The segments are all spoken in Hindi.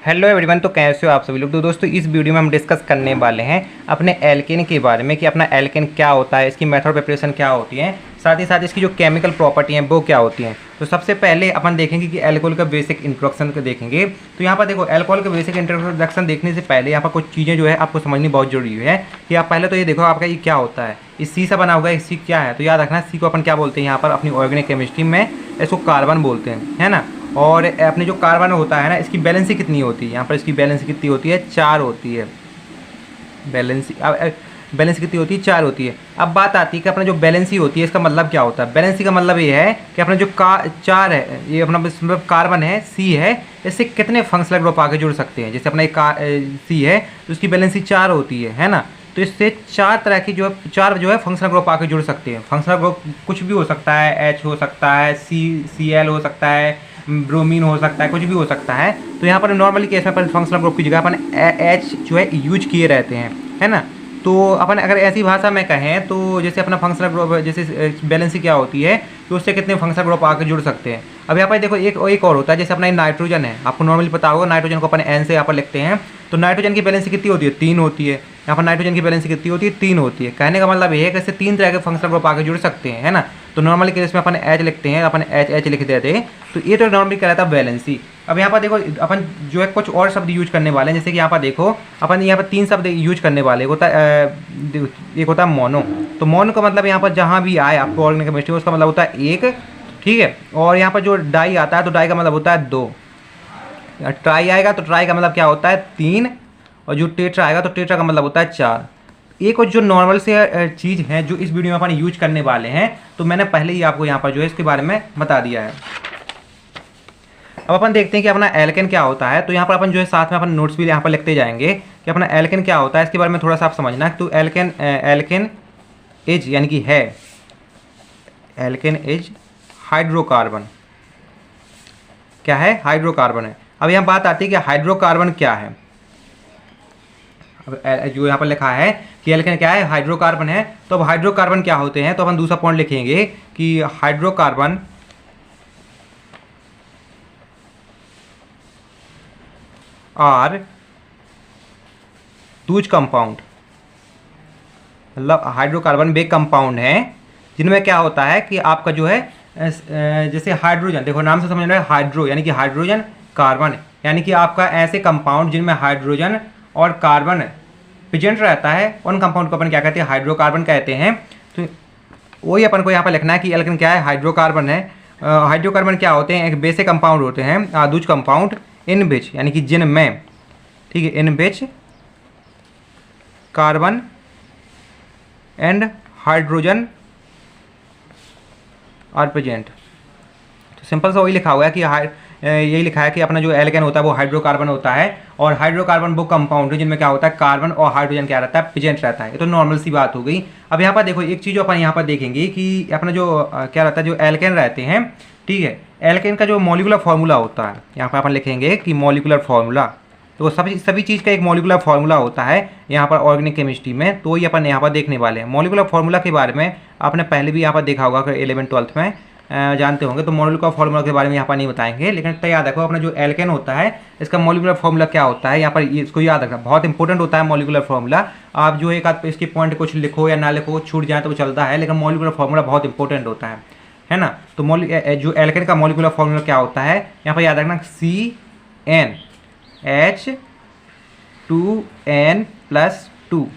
हेलो एवरीवन, तो कैसे हो आप सभी लोग। तो दोस्तों इस वीडियो में हम डिस्कस करने वाले हैं अपने एल्केन के बारे में कि अपना एल्केन क्या होता है, इसकी मेथड प्रिपरेशन क्या होती है, साथ ही साथ इसकी जो केमिकल प्रॉपर्टी हैं वो क्या होती हैं। तो सबसे पहले अपन देखेंगे कि अल्कोहल का बेसिक इंट्रोडक्शन को देखेंगे। तो यहाँ पर देखो, अल्कोहल का बेसिक इंट्रोडक्शन देखने से पहले यहाँ पर कुछ चीज़ें जो है आपको समझनी बहुत जरूरी है कि आप पहले तो ये देखो आपका ये क्या होता है। इस सी से बना हुआ है, सी क्या है तो याद रखना, सी को अपन क्या बोलते हैं यहाँ पर अपनी ऑर्गेनिक केमिस्ट्री में, इसको कार्बन बोलते हैं, है ना। और अपने जो कार्बन होता है ना, इसकी बैलेंसी कितनी होती है, यहाँ पर इसकी बैलेंसी कितनी होती है, 4 होती है। बैलेंसी कितनी होती है, 4 होती है। अब बात आती है कि अपना जो बैलेंसी होती है इसका मतलब क्या होता है। बैलेंसी का मतलब ये है कि अपना जो 4 है, ये अपना मतलब कार्बन है, सी है, इससे कितने फंक्शनल ग्रुप आगे जुड़ सकते हैं। जैसे अपना एक सी है तो उसकी बैलेंसी 4 होती है ना। तो इससे 4 तरह की चार जो है फंक्शनल ग्रुप आके जुड़ सकते हैं। फंक्शनल ग्रुप कुछ भी हो सकता है, एच हो सकता है, सी एल हो सकता है, ब्रोमीन हो सकता है, कुछ भी हो सकता है। तो यहाँ पर नॉर्मली केस में अपन फंक्शनल ग्रुप की जगह अपन एच जो है यूज किए रहते हैं, है ना। तो अपन अगर ऐसी भाषा में कहें तो जैसे अपना फंक्शनल ग्रुप, जैसे बैलेंसी क्या होती है कि उससे कितने फंक्शनल ग्रुप आके जुड़ सकते हैं। अब यहाँ पर देखो एक और होता है, जैसे अपना नाइट्रोजन है, आपको नॉर्मली पता होगा, नाइट्रोजन को अपन एन से यहाँ पर लिखते हैं। तो नाइट्रोजन की बैलेंसी कितनी होती है, 3 होती है। यहाँ पर नाइट्रोजन की बैलेंसी कितनी होती है, 3 होती है। कहने का मतलब ये है कि इससे 3 तरह के फंक्शनल ग्रुप आगे जुड़ सकते हैं, है ना। तो नॉर्मली केस में अपन एच लिखते हैं, अपन एच लिख देते हैं। तो ये तो नॉर्मली कहलाता है बैलेंसी। अब यहाँ पर देखो अपन जो है कुछ और शब्द यूज करने वाले हैं, जैसे कि यहाँ पर देखो अपन यहाँ पर 3 शब्द यूज करने वाले। एक होता है मोनो। तो मोनो का मतलब यहाँ पर जहाँ भी आए आपको ऑर्गेनिक केमिस्ट्री, उसका मतलब होता है 1, ठीक है। और यहाँ पर जो डाई आता है तो डाई का मतलब होता है 2। ट्राई आएगा तो ट्राई का मतलब क्या होता है, 3। और जो टेट्रा आएगा तो टेट्रा का मतलब होता है 4। एक और जो नॉर्मल से चीज़ है जो इस वीडियो में अपन यूज करने वाले हैं, तो मैंने पहले ही आपको यहाँ पर जो है इसके बारे में बता दिया है। अब अपन देखते हैं कि अपना एल्केन क्या होता है। तो यहाँ पर अपन जो है साथ में अपन नोट्स भी यहाँ पर लिखते जाएंगे कि अपना एल्केन क्या होता है, इसके बारे में थोड़ा सा आप समझना। तो एल्केन इज यानी कि है, एल्केन इज हाइड्रोकार्बन। क्या है, हाइड्रोकार्बन है। अब यहाँ बात आती है कि हाइड्रोकार्बन क्या है। अब जो यहाँ पर लिखा है कि एल्केन क्या है, हाइड्रोकार्बन है। तो अब हाइड्रोकार्बन क्या होते हैं, तो अपन दूसरा पॉइंट लिखेंगे कि हाइड्रोकार्बन आर दूज कंपाउंड, मतलब हाइड्रोकार्बन वे कंपाउंड हैं जिनमें क्या होता है कि आपका जो है जैसे हाइड्रोजन, देखो नाम से समझ रहे हैं, हाइड्रो यानी कि हाइड्रोजन, कार्बन यानी कि आपका ऐसे कंपाउंड जिनमें हाइड्रोजन और कार्बन प्रेजेंट रहता है, उन कंपाउंड को अपन क्या कहते हैं, हाइड्रोकार्बन कहते हैं। तो वही अपन को यहाँ पर लिखना है कि एल्केन क्या है, हाइड्रोकार्बन है। हाइड्रोकार्बन क्या होते हैं, एक बेसिक कंपाउंड होते हैं, आदूज कंपाउंड इन विच यानी कि जिनमें, ठीक है, in which carbon and hydrogen are present. तो सिंपल सा वही लिखा हुआ है कि यही लिखा है कि अपना जो एल्केन होता है वो हाइड्रोकार्बन होता है। और हाइड्रोकार्बन वो कंपाउंड है जिनमें क्या होता है, कार्बन और हाइड्रोजन क्या रहता है, प्रेजेंट रहता है। ये तो नॉर्मल सी बात हो गई। अब यहाँ पर देखो एक चीज़ अपन यहाँ पर देखेंगे कि अपना जो क्या रहता है, जो एल्केन रहते हैं, ठीक है, एल्केन का जो मॉलिक्यूलर फार्मूला होता है, यहाँ पर अपन लिखेंगे कि मॉलिक्यूलर फार्मूला। तो सभी चीज़ का एक मॉलिक्यूलर फार्मूला होता है यहाँ पर ऑर्गेनिक केमिस्ट्री में। तो ये अपन यहाँ पर देखने वाले हैं। मॉलिक्यूलर फार्मूला के बारे में आपने पहले भी यहाँ पर देखा होगा, 11th-12th में जानते होंगे। तो मॉलिक्यूलर फार्मूला के बारे में यहाँ पर नहीं बताएंगे, लेकिन तो याद रखो अपना जो एल्केन होता है इसका मॉलिक्यूलर फार्मूला क्या होता है, यहाँ पर इसको याद रखना बहुत इंपॉर्टेंट होता है मॉलिक्यूलर फार्मूला। आप जो एक आध इसके पॉइंट कुछ लिखो या ना लिखो, छूट जाए तो वो चलता है, लेकिन मॉलिक्यूलर फार्मूला बहुत इंपॉर्टेंट होता है ना। तो जो एल्केन का मॉलिक्यूलर फार्मूला क्या होता है, यहाँ पर याद रखना, CnH2n+2।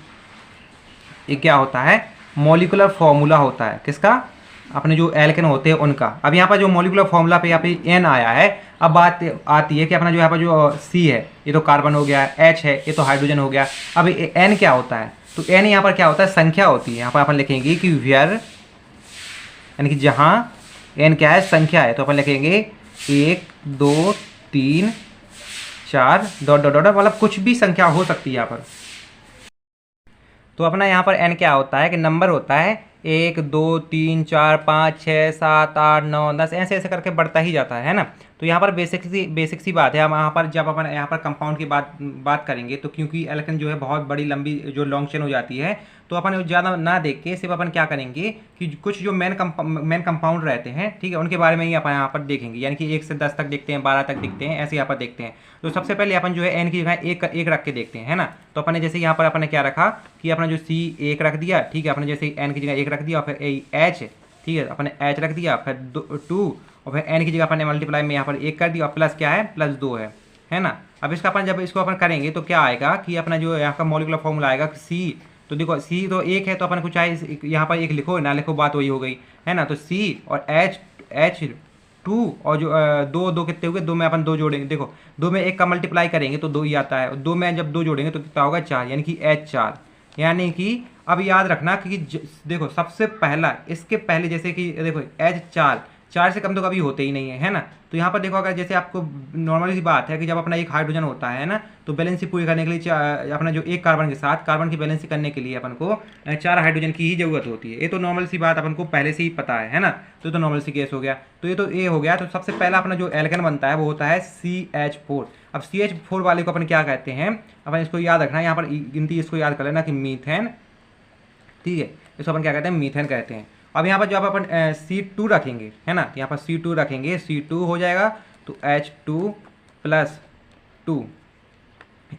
ये क्या होता है, मॉलिक्यूलर फार्मूला होता है किसका, अपने जो एल्केन होते हैं उनका। अब यहाँ पर जो मॉलिक्यूलर फार्मूला पे यहाँ पे N आया है, अब बात आती है कि अपना जो यहाँ पर जो C है ये तो कार्बन हो गया, H है ये तो हाइड्रोजन हो गया। अब N क्या होता है, तो N यहाँ पर क्या होता है, संख्या होती है। यहाँ पर अपन लिखेंगे कि वेयर यानी कि जहाँ N क्या है, संख्या है, तो अपन लिखेंगे 1 2 3 4 डॉट डॉट डॉट, मतलब कुछ भी संख्या हो सकती है यहाँ पर। तो अपना यहाँ पर N क्या होता है कि नंबर होता है, 1 2 3 4 5 6 7 8 9 10, ऐसे ऐसे करके बढ़ता ही जाता है ना। तो यहाँ पर बेसिक सी बात है। हम यहाँ पर जब अपन यहाँ पर कंपाउंड की बात करेंगे तो क्योंकि एल्केन जो है बहुत बड़ी लंबी जो लॉन्ग चेन हो जाती है, तो अपन ज़्यादा ना देख के सिर्फ अपन क्या करेंगे कि कुछ जो मेन कंपाउंड रहते हैं, ठीक है, उनके बारे में ही अपन यहाँ पर देखेंगे। यानी कि 1 से 10 तक देखते हैं, 12 तक देखते हैं, ऐसे यहाँ पर देखते हैं। तो सबसे पहले अपन जो है एन की जगह एक रख के देखते हैं, है ना। तो अपन ने जैसे यहाँ पर अपन ने क्या रखा कि अपना जो सी 1 रख दिया, ठीक है, अपने जैसे एन की जगह 1 रख दिया, और फिर एच, ठीक है, अपने एच रख दिया, फिर 2, और फिर एन की जगह अपन ने मल्टीप्लाई में यहाँ पर 1 कर दिया, और प्लस क्या है, +2 है ना। अब इसका अपन जब इसको अपन करेंगे तो क्या आएगा कि अपना जो यहाँ का मॉलिक्यूलर फॉर्मूला आएगा सी, तो देखो सी तो 1 है, तो अपन को चाहे यहाँ पर 1 लिखो ना लिखो बात वही हो गई, है ना। तो सी और एच 2 और जो 2 कितने हुए, 2 में अपन 2 जोड़ेंगे, देखो 2 में 1 का मल्टीप्लाई करेंगे तो 2 ही आता है, और 2 में जब 2 जोड़ेंगे तो कितना होगा, 4, यानी कि H4। यानी कि अब याद रखना कि देखो सबसे पहला इसके पहले जैसे कि देखो H4 से कम तो कभी होते ही नहीं है ना। तो यहाँ पर देखो अगर जैसे आपको नॉर्मल सी बात है कि जब अपना एक हाइड्रोजन होता है ना, तो बैलेंसी पूरी करने के लिए अपना जो एक कार्बन के साथ कार्बन की बैलेंसी करने के लिए अपन को 4 हाइड्रोजन की ही जरूरत होती है। ये तो नॉर्मल सी बात अपन को पहले से ही पता है ना। तो नॉर्मल सी केस हो गया, तो ये तो ए हो गया। तो सबसे पहला अपना जो एल्केन बनता है वो होता है CH4। अब CH4 वाले को अपन क्या कहते हैं, अपन इसको याद रखना, यहाँ पर गिनती इसको याद कर लेना कि मीथेन, ठीक है, इसको अपन क्या कहते हैं, मीथेन कहते हैं। अब यहाँ पर जब अपन C2 रखेंगे, है ना, यहाँ पर C2 रखेंगे, C2 हो जाएगा तो H2+2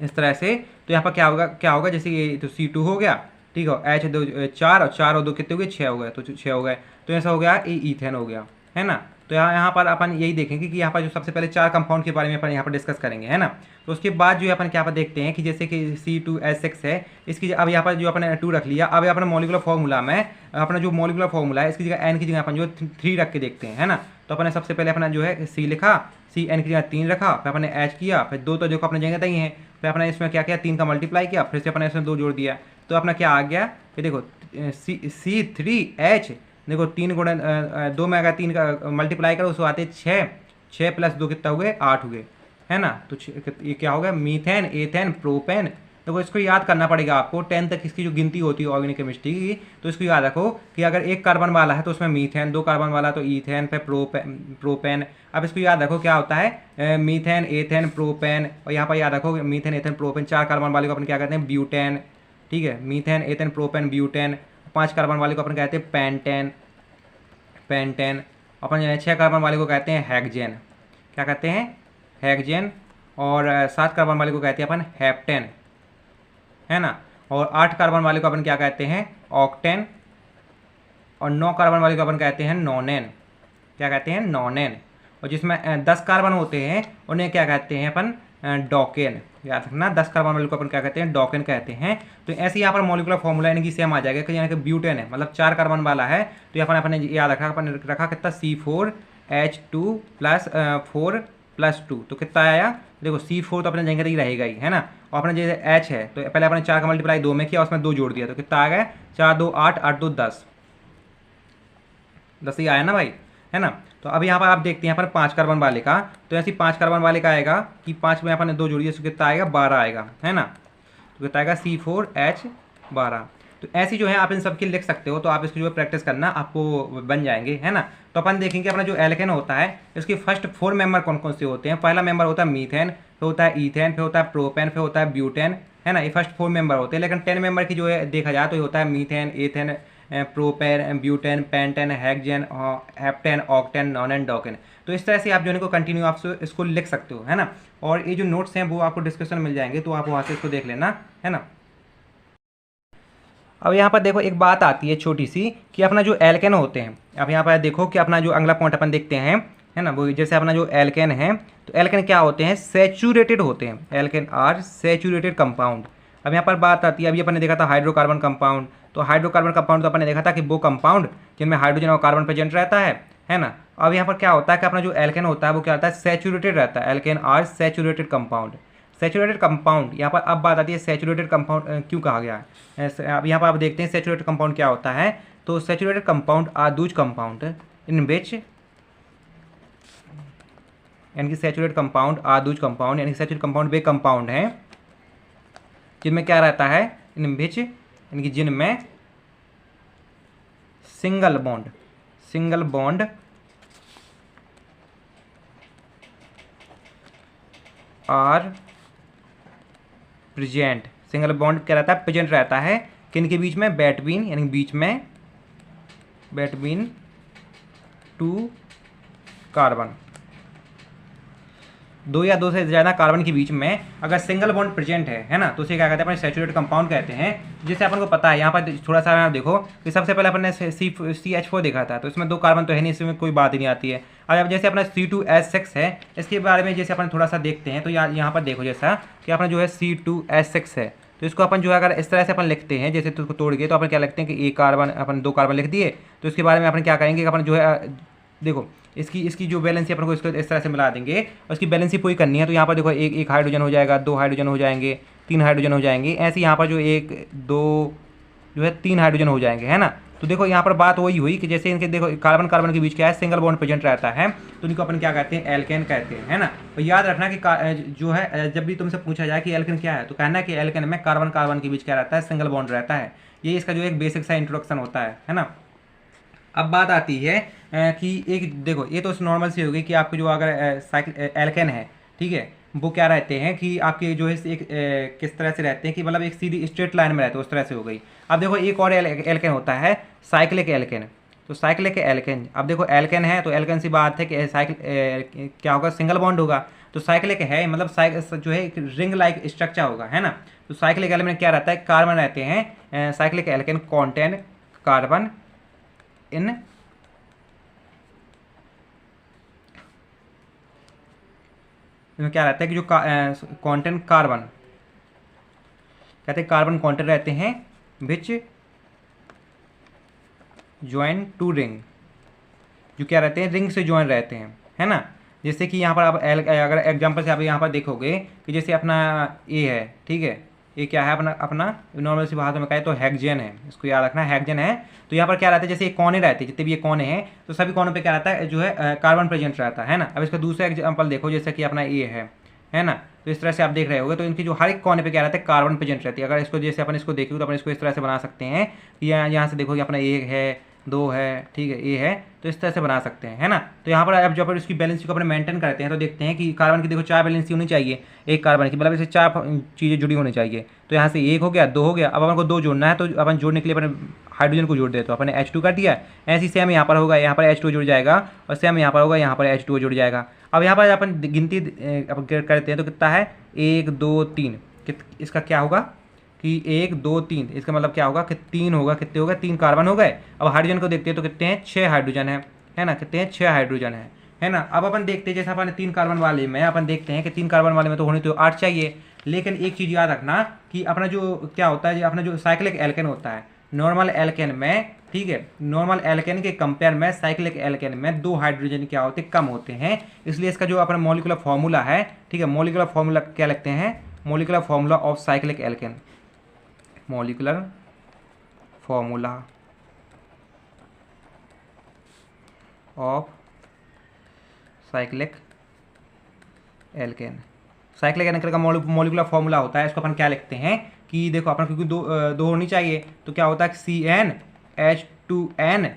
इस तरह से। तो यहाँ पर क्या होगा जैसे ये तो C2 हो गया, ठीक है, H2 4 और 4 और 2 कितने हो गए, 6 हो गए, तो 6 हो गए, तो ऐसा हो गया ये ईथेन हो गया, है ना। तो यहाँ पर अपन यही देखेंगे कि यहाँ पर जो सबसे पहले 4 कंपाउंड के बारे में अपन यहाँ पर डिस्कस करेंगे, है ना। तो उसके बाद जो है अपन क्या पर देखते हैं कि जैसे कि C2H6 है, इसकी अब यहाँ पर जो अपन 2 रख लिया, अब अपना मॉलिक्यूलर फॉर्मूला में अपना जो मॉलिक्यूलर फॉर्मूला है इसकी जगह एन की जगह अपन जो 3 रख के देखते हैं, है ना। तो अपने सबसे पहले अपना जो है C लिखा, C एन की जगह 3 रखा, फिर अपने H किया, फिर 2 तो जो अपने जगह तय है, फिर अपने इसमें क्या किया, 3 का मल्टीप्लाई किया, फिर से अपने इसमें 2 जोड़ दिया। तो अपना क्या आ गया कि देखो C3H, देखो 3 गुणन 2 में अगर 3 का मल्टीप्लाई करो उसको आते 6, 6+2 कितना हुए, 8 हुए, है ना। तो ये क्या हो गया, मीथेन, एथेन, प्रोपेन। देखो इसको याद करना पड़ेगा आपको, 10 तक इसकी जो गिनती होती है ऑर्गेनिक केमिस्ट्री की, तो इसको याद रखो कि अगर 1 कार्बन वाला है तो उसमें मीथेन, 2 कार्बन वाला तो ईथेन, पे प्रोपेन। अब इसको याद रखो क्या होता है, मीथेन, एथेन, प्रोपेन, और यहाँ पर याद रखो मीथेन, एथेन, प्रोपेन। 4 कार्बन वाले को अपन क्या कहते हैं, ब्यूटेन, ठीक है, methane, ethane, propane, butane. 5 carbon वाले को अपन कहते हैं पेंटेन। अपन 6 कार्बन वाले को कहते हैं हेक्सेन, क्या कहते हैं, हेक्सेन। और 7 कार्बन वाले को कहते हैं अपन हेप्टेन, है ना। और 8 कार्बन वाले को अपन क्या कहते हैं, ऑक्टेन। और 9 कार्बन वाले को अपन कहते हैं नोनेन, क्या कहते हैं, नोनेन। और जिसमें 10 कार्बन होते हैं उन्हें क्या कहते हैं अपन, डॉकेन। याद रखना 10 कार्बन वाले को अपन क्या कहते हैं, डॉकेन कहते हैं। तो ऐसे यहाँ पर मॉलिक्यूलर फॉर्मूला यानी कि सेम आ जाएगा कि यानी कि ब्यूटेन है, मतलब 4 कार्बन वाला है, तो यहाँ पर अपने याद रखा, अपन रखा कितना, C4H2+4+2, तो कितना आया, देखो C4 तो अपने जगह ही रहेगा ही, है ना। और अपने जैसे H है तो पहले अपने 4 का मल्टीप्लाई 2 में किया, उसमें 2 जोड़ दिया, तो कितना आ गया, 4 2 8, 8 2 10 ही आया ना भाई, है ना। तो अब यहाँ पर आप देखते हैं यहाँ पर 5 कार्बन वाले का, तो ऐसी 5 कार्बन वाले का आएगा कि 5 में अपन 2 जोड़िए, तो कितना आएगा, 12 आएगा, है ना। तो कितना आएगा, C4H12। तो ऐसी जो है आप इन सबकी लिख सकते हो, तो आप इसको जो है प्रैक्टिस करना, आपको बन जाएंगे, है ना। तो अपन देखेंगे अपना जो एल्केन होता है इसके फर्स्ट 4 मेंबर कौन कौन से होते हैं। पहला मेंबर होता है मीथेन, फिर होता है ईथेन, फिर होता है प्रोपेन, फिर होता है ब्यूटेन, है ना। ये फर्स्ट 4 मेंबर होते हैं। लेकिन 10 मेंबर की जो है देखा जाए तो ये होता है methane, ethane, propane, butane, pentane, hexane, heptane, octane, nonane, decane. तो इस तरह से आप जो इनको कंटिन्यू आप इसको लिख सकते हो, है ना। और ये जो नोट्स हैं वो आपको डिस्क्रिप्शन में मिल जाएंगे, तो आप वहाँ से इसको देख लेना, है ना। अब यहाँ पर देखो एक बात आती है छोटी सी कि अपना जो एल्केन होते हैं, अब यहाँ पर देखो कि अपना जो अगला पॉइंट अपन देखते हैं, है ना, वो जैसे अपना जो एल्केन है, तो एल्केन क्या होते हैं, सैचुरेटेड होते हैं। Alkane are saturated compound. अब यहाँ पर बात आती है, अभी अपन ने देखा था हाइड्रोकार्बन कंपाउंड, तो हाइड्रोकार्बन कंपाउंड तो अपन ने देखा था कि वो कंपाउंड जिनमें हाइड्रोजन और कार्बन प्रेजेंट रहता है ना। अब यहाँ पर क्या होता है कि अपना जो एल्केन होता है वो क्या होता है, सैचुरेटेड रहता है। Alkane are saturated compound. Saturated compound, यहाँ पर अब बात आती है सैचुरेटेड कंपाउंड क्यों कहा गया है। अब यहाँ पर आप देखते हैं सैचुरेटेड कंपाउंड क्या होता है। तो saturated compound are those compound in which, यानी कि saturated compound are those compound, यानी सैचुरेटेड कंपाउंड वे कंपाउंड हैं जिनमें क्या रहता है, इन विच, यानी कि जिनमें single bond are present, single bond क्या रहता है, प्रेजेंट रहता है किन के बीच में, बेटवीन, यानी बीच में बेटवीन टू कार्बन, दो या दो से ज़्यादा कार्बन के बीच में अगर सिंगल बॉन्ड प्रेजेंट है ना, तो उसे क्या कहते हैं, अपने सैचुरेटेड कंपाउंड कहते हैं। जिससे अपन को पता है, यहाँ पर थोड़ा सा आप देखो कि सबसे पहले अपन ने CH4 देखा था, तो इसमें दो कार्बन तो है नहीं, इसमें कोई बात ही नहीं आती है। अब जैसे अपना C2H6 है, इसके बारे में जैसे अपन थोड़ा सा देखते हैं, तो यहाँ पर देखो जैसा कि अपना जो है C2H6 है, तो इसको अपन जो है अगर इस तरह से अपन लिखते हैं, जैसे तो तोड़ के, तो अपन क्या लिखते हैं कि एक कार्बन, अपन दो कार्बन लिख दिए। तो इसके बारे में अपन क्या करेंगे कि अपन जो है देखो इसकी जो बैलेंसी अपन को इसको इस तरह से मिला देंगे, और इसकी बैलेंसी पूरी करनी है। तो यहाँ पर देखो एक हाइड्रोजन हो जाएगा, दो हाइड्रोजन हो जाएंगे, तीन हाइड्रोजन हो जाएंगे, ऐसे यहाँ पर जो एक दो जो है तीन हाइड्रोजन हो जाएंगे, है ना। तो देखो यहाँ पर बात वही हुई कि जैसे इनके देखो कार्बन कार्बन के बीच क्या है, सिंगल बॉन्ड प्रेजेंट रहता है, तो इनको अपन क्या कहते हैं, एल्केन कहते हैं, है ना। तो याद रखना कि जो है जब भी तुमसे पूछा जाए कि एल्केन क्या है, तो कहना है कि एल्केन में कार्बन कार्बन के बीच क्या रहता है, सिंगल बॉन्ड रहता है। ये इसका जो एक बेसिक सा इंट्रोडक्शन होता है ना। अब बात आती है कि एक देखो, ये तो नॉर्मल सी हो गई कि आपको जो अगर साइकिल एल्केन है, ठीक है, वो क्या रहते हैं कि आपके जो है एक किस तरह से रहते हैं कि मतलब एक सीधी स्ट्रेट लाइन में रहते हैं, उस तरह से हो गई। अब देखो एक और एल्केन होता है साइक्लिक एल्केन। तो साइक्लिक एल्केन, अब देखो एल्केन है तो एल्केन सी बात है कि साइकिल क्या होगा, सिंगल बॉन्ड होगा। तो साइक्लिक है मतलब जो है एक रिंग लाइक स्ट्रक्चर होगा, है ना। तो साइक्लिक एल्केन में क्या रहता है, कार्बन रहते हैं। Cyclic alkane contain carbon in इसमें क्या रहता है कि जो कॉन्टेंट कार्बन कहते हैं, कार्बन कॉन्टेंट रहते हैं विच ज्वाइन टू रिंग, जो क्या रहते हैं, रिंग से ज्वाइन रहते हैं, है ना। जैसे कि यहाँ पर आप अगर एग्जांपल से आप यहाँ पर देखोगे कि जैसे अपना ए है, ठीक है, ये क्या है, अपना अपना नॉर्मल सी भाषा में कहे तो हेक्सेन है, इसको याद रखना, हेक्सेन है। तो यहाँ पर क्या रहता है, जैसे ये कोने रहते हैं, जितने भी ये कोने हैं, तो सभी कोनों पे क्या रहता है, जो है कार्बन प्रेजेंट रहता है ना। अब इसका दूसरा एग्जांपल देखो, जैसे कि अपना ये है ना। तो इस तरह से आप देख रहे होगे, तो इनकी जो हर एक कोने पे क्या रहता है, कार्बन प्रेजेंट रहती है। अगर इसको जैसे अपन इसको देखेंगे तो अपन इसको इस तरह से बना सकते हैं कि यहाँ से देखो कि अपना एक है, दो है, ठीक है, ये है, तो इस तरह से बना सकते हैं, है ना। तो यहाँ पर अब जब अपन इसकी बैलेंसी को अपने मेंटेन करते हैं, तो देखते हैं कि कार्बन की देखो चार बैलेंसी होनी चाहिए एक कार्बन की, मतलब इसे चार चीज़ें जुड़ी होनी चाहिए। तो यहाँ से एक हो गया, दो हो गया, अब अपन को दो जोड़ना है, तो अपन जोड़ने के लिए अपन हाइड्रोजन को जोड़ दे, तो अपन ने H2 कर दिया। ऐसी सेम यहाँ पर होगा, यहाँ पर H2 जुड़ जाएगा, और सेम यहाँ पर होगा, यहाँ पर H2 जुड़ जाएगा। अब यहाँ पर अपन गिनती करते हैं तो कितना है, एक दो तीन, इसका क्या होगा कि एक दो तीन, इसका मतलब क्या होगा कि तीन होगा, कितने हो गए, तीन कार्बन हो गए। अब हाइड्रोजन को देखते हैं तो कितने हैं, छः हाइड्रोजन है ना, कितने हैं, छः हाइड्रोजन है ना। अब अपन देखते हैं, जैसे अपन तीन कार्बन वाले में अपन देखते हैं कि तीन कार्बन वाले में तो होने तो 8 चाहिए। लेकिन एक चीज़ याद रखना कि अपना जो क्या होता है, अपना जो साइक्लिक एल्केन होता है, नॉर्मल एल्केन में, ठीक है, नॉर्मल एल्केन के कंपेयर में साइक्लिक एल्केन में दो हाइड्रोजन क्या होते हैं, कम होते हैं। इसलिए इसका जो अपना मॉलिक्यूलर फॉर्मूला है, ठीक है, मॉलिक्यूलर फॉर्मूला क्या लिखते हैं, molecular formula of cyclic alkane, molecular formula of cyclic alkane. Cyclic alkane का मॉलिक्यूलर फॉर्मूला होता है, इसको अपन क्या लिखते हैं कि देखो अपन, क्योंकि दो होनी चाहिए, तो क्या होता है CnH2n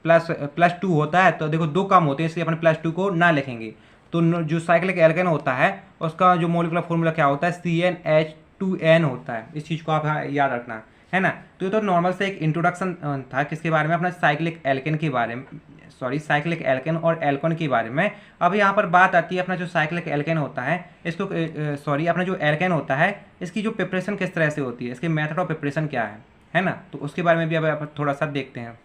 प्लस टू होता है। तो देखो दो कम होते हैं, इसलिए अपन +2 को ना लिखेंगे। तो जो साइक्लिक एल्केन होता है उसका जो मॉलिक्यूलर फॉर्मूला क्या होता है, CnH2n होता है। इस चीज़ को आप याद रखना, है ना। तो ये तो नॉर्मल से एक इंट्रोडक्शन था किसके बारे में, अपना साइक्लिक एल्केन के बारे में, सॉरी साइक्लिक एल्केन और एल्कोन के बारे में। अब यहाँ पर बात आती है अपना जो साइक्लिक एल्केन होता है, इसको सॉरी अपना जो एल्केन होता है, इसकी जो प्रिपरेशन किस तरह से होती है, इसके मेथड ऑफ प्रिपरेशन क्या है ना। तो उसके बारे में भी अब थोड़ा सा देखते हैं।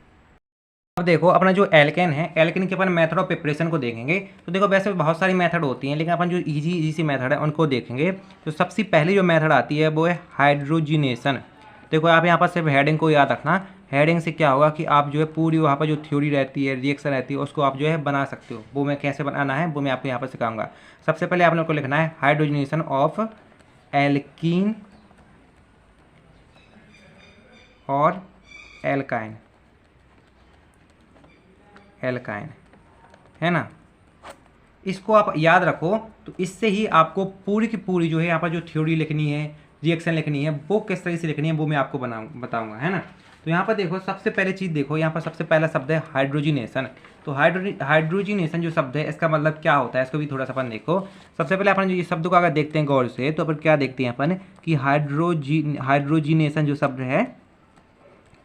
अब देखो अपना जो एल्केन है, एल्केन के अपन मेथड ऑफ प्रिपरेशन को देखेंगे। तो देखो वैसे बहुत सारी मेथड होती हैं, लेकिन अपन जो इजी सी मेथड है उनको देखेंगे। तो सबसे पहली जो मेथड आती है वो है हाइड्रोजिनेशन। देखो आप यहाँ पर सिर्फ हेडिंग को याद रखना, हेडिंग से क्या होगा कि आप जो है पूरी वहाँ पर जो थ्योरी रहती है, रिएक्शन रहती है, उसको आप जो है बना सकते हो। वो मैं कैसे बनाना है वो मैं आपको यहाँ पर सिखाऊंगा। सबसे पहले आप लोग को लिखना है हाइड्रोजिनेशन ऑफ एल्कीन और एल्काइन, एल्काइन, है ना। इसको आप याद रखो, तो इससे ही आपको पूरी की पूरी जो है यहाँ पर जो थ्योरी लिखनी है, रिएक्शन लिखनी है, वो किस तरह से लिखनी है वो मैं आपको बताऊंगा, है ना। तो यहाँ पर देखो सबसे पहले चीज़ देखो, यहाँ पर सबसे पहला शब्द है हाइड्रोजिनेशन। तो हाइड्रोजिनेशन जो शब्द है इसका मतलब क्या होता है, इसको भी थोड़ा सा अपन देखो। सबसे पहले अपन जो ये शब्द को अगर देखते हैं गौर से, तो अपन क्या देखते हैं अपन कि हाइड्रोजिनेशन जो शब्द है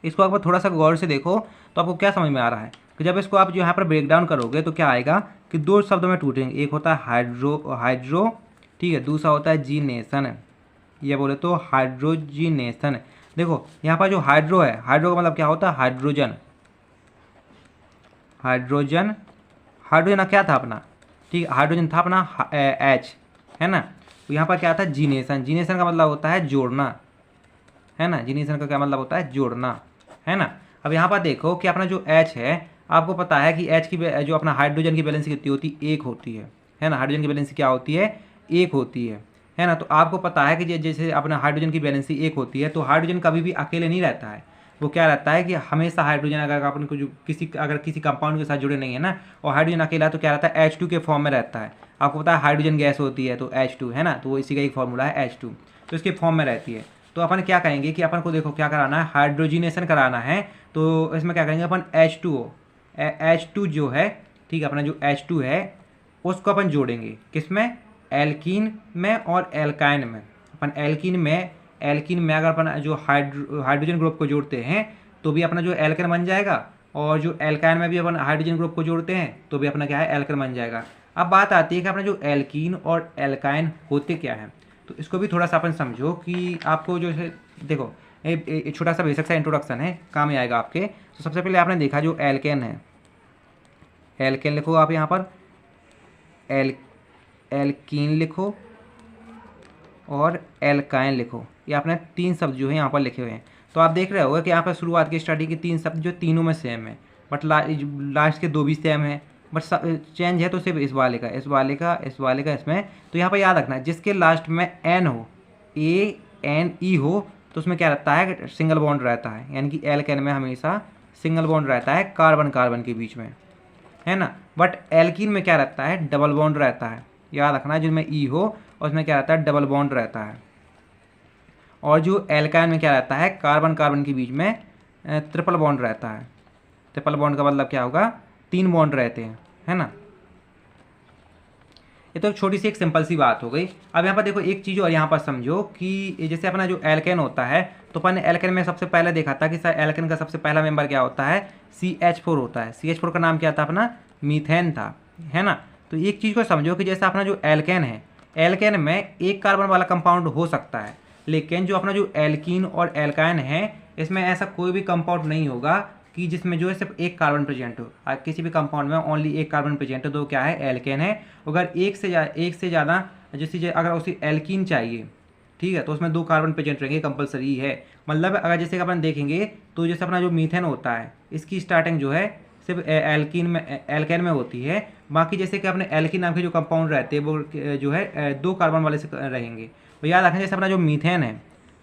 इसको अगर थोड़ा सा गौर से देखो तो आपको क्या समझ में आ रहा है कि जब इसको आप जो यहाँ पर ब्रेक डाउन करोगे तो क्या आएगा कि दो शब्दों में टूटेंगे। एक होता है हाइड्रो, ठीक है, दूसरा होता है जीनेशन। ये बोले तो हाइड्रोजिनेशन। देखो यहाँ पर जो हाइड्रो है, हाइड्रो का मतलब क्या होता है, हाइड्रोजन। हाइड्रोजन हाइड्रोजन क्या था अपना, ठीक है, हाइड्रोजन था अपना एच, है ना। तो यहाँ पर क्या था, जीनेशन। जीनेशन का मतलब होता है जोड़ना, है ना। जीनेशन का क्या मतलब होता है, जोड़ना, है ना। अब यहाँ पर देखो कि अपना जो एच है, आपको पता है कि एच की जो अपना हाइड्रोजन की वैलेंसी कितनी होती है, एक होती है ना। हाइड्रोजन की वैलेंसी क्या होती है, एक होती है ना। तो आपको पता है कि जैसे अपना हाइड्रोजन की वैलेंसी एक होती है, तो हाइड्रोजन कभी भी अकेले नहीं रहता है। वो क्या रहता है कि हमेशा हाइड्रोजन अगर अपन को जो किसी कंपाउंड के साथ जुड़े नहीं है ना, और हाइड्रोजन अकेला है, तो क्या रहता है, H2 के फॉर्म में रहता है। आपको पता है हाइड्रोजन गैस होती है तो H2, है ना। तो वो इसी का एक फॉर्मूला है H2, तो इसके फॉर्म में रहती है। तो अपन क्या करेंगे कि अपन को देखो क्या कराना है, हाइड्रोजिनेशन कराना है। तो इसमें क्या करेंगे अपन, H2 जो है, ठीक है, अपना जो H2 है उसको अपन जोड़ेंगे किसमें, एल्कीन में और एल्काइन में। अपन एल्कीन में अगर अपन जो हाइड्रोजन ग्रुप को जोड़ते हैं तो भी अपना जो एल्केन बन जाएगा, और जो एल्काइन में भी अपन हाइड्रोजन ग्रुप को जोड़ते हैं तो भी अपना क्या है, एल्केन बन जाएगा। अब बात आती है कि अपना जो एल्कीन और एल्काइन होते क्या है, तो इसको भी थोड़ा सा अपन समझो कि आपको जो है, देखो एक छोटा सा बेसिक सा इंट्रोडक्शन है, काम में आएगा आपके। तो सबसे पहले आपने देखा जो एल्केन है, एल्केन लिखो आप यहाँ पर, एल्कीन लिखो और एल्काइन लिखो। ये आपने तीन शब्द जो है यहाँ पर लिखे हुए हैं। तो आप देख रहे होगा कि यहाँ पर शुरुआत की स्टार्टिंग के तीन शब्द जो तीनों में सेम है, बट लास्ट के दो भी सेम है, बट चेंज है तो सिर्फ इस वाले का इसमें। तो यहाँ पर याद रखना जिसके लास्ट में एन हो, ANE हो, तो उसमें क्या रहता है, सिंगल बॉन्ड रहता है। यानी कि एल्केन में हमेशा सिंगल बॉन्ड रहता है कार्बन कार्बन के बीच में, है ना। बट एल्कीन में क्या रहता है, डबल बॉन्ड रहता है। याद रखना जिसमें E हो और उसमें क्या रहता है, डबल बॉन्ड रहता है। और जो एल्काइन में क्या रहता है, कार्बन कार्बन के बीच में ट्रिपल बॉन्ड रहता है। ट्रिपल बॉन्ड का मतलब क्या होगा, तीन बॉन्ड रहते हैं, है ना। ये तो एक छोटी सी एक सिंपल सी बात हो गई। अब यहाँ पर देखो एक चीज़ और यहाँ पर समझो कि जैसे अपना जो एल्केन होता है, तो अपन ने एल्केन में सबसे पहले देखा था कि एल्केन का सबसे पहला मेंबर क्या होता है, CH4 होता है। CH4 का नाम क्या था अपना, मीथेन था, है ना। तो एक चीज़ को समझो कि जैसे अपना जो एल्केन है, एल्केन में एक कार्बन वाला कंपाउंड हो सकता है, लेकिन जो अपना जो एल्कीन और एल्काइन है इसमें ऐसा कोई भी कंपाउंड नहीं होगा कि जिसमें जो है सिर्फ एक कार्बन प्रेजेंट हो। किसी भी कंपाउंड में ओनली एक कार्बन प्रेजेंट हो तो क्या है, एल्केन है। अगर एक से ज़्यादा जैसे अगर उसे एल्कीन चाहिए, ठीक है, तो उसमें दो कार्बन प्रेजेंट रहेंगे, कंपलसरी है। मतलब अगर जैसे अपन देखेंगे तो जैसे अपना जो मीथेन होता है इसकी स्टार्टिंग जो है सिर्फ एल्केन में होती है। बाकी जैसे कि अपने एल्कीन नाम के जो कंपाउंड रहते हैं वो जो है दो कार्बन वाले से रहेंगे। तो याद रखें जैसे अपना जो मीथेन है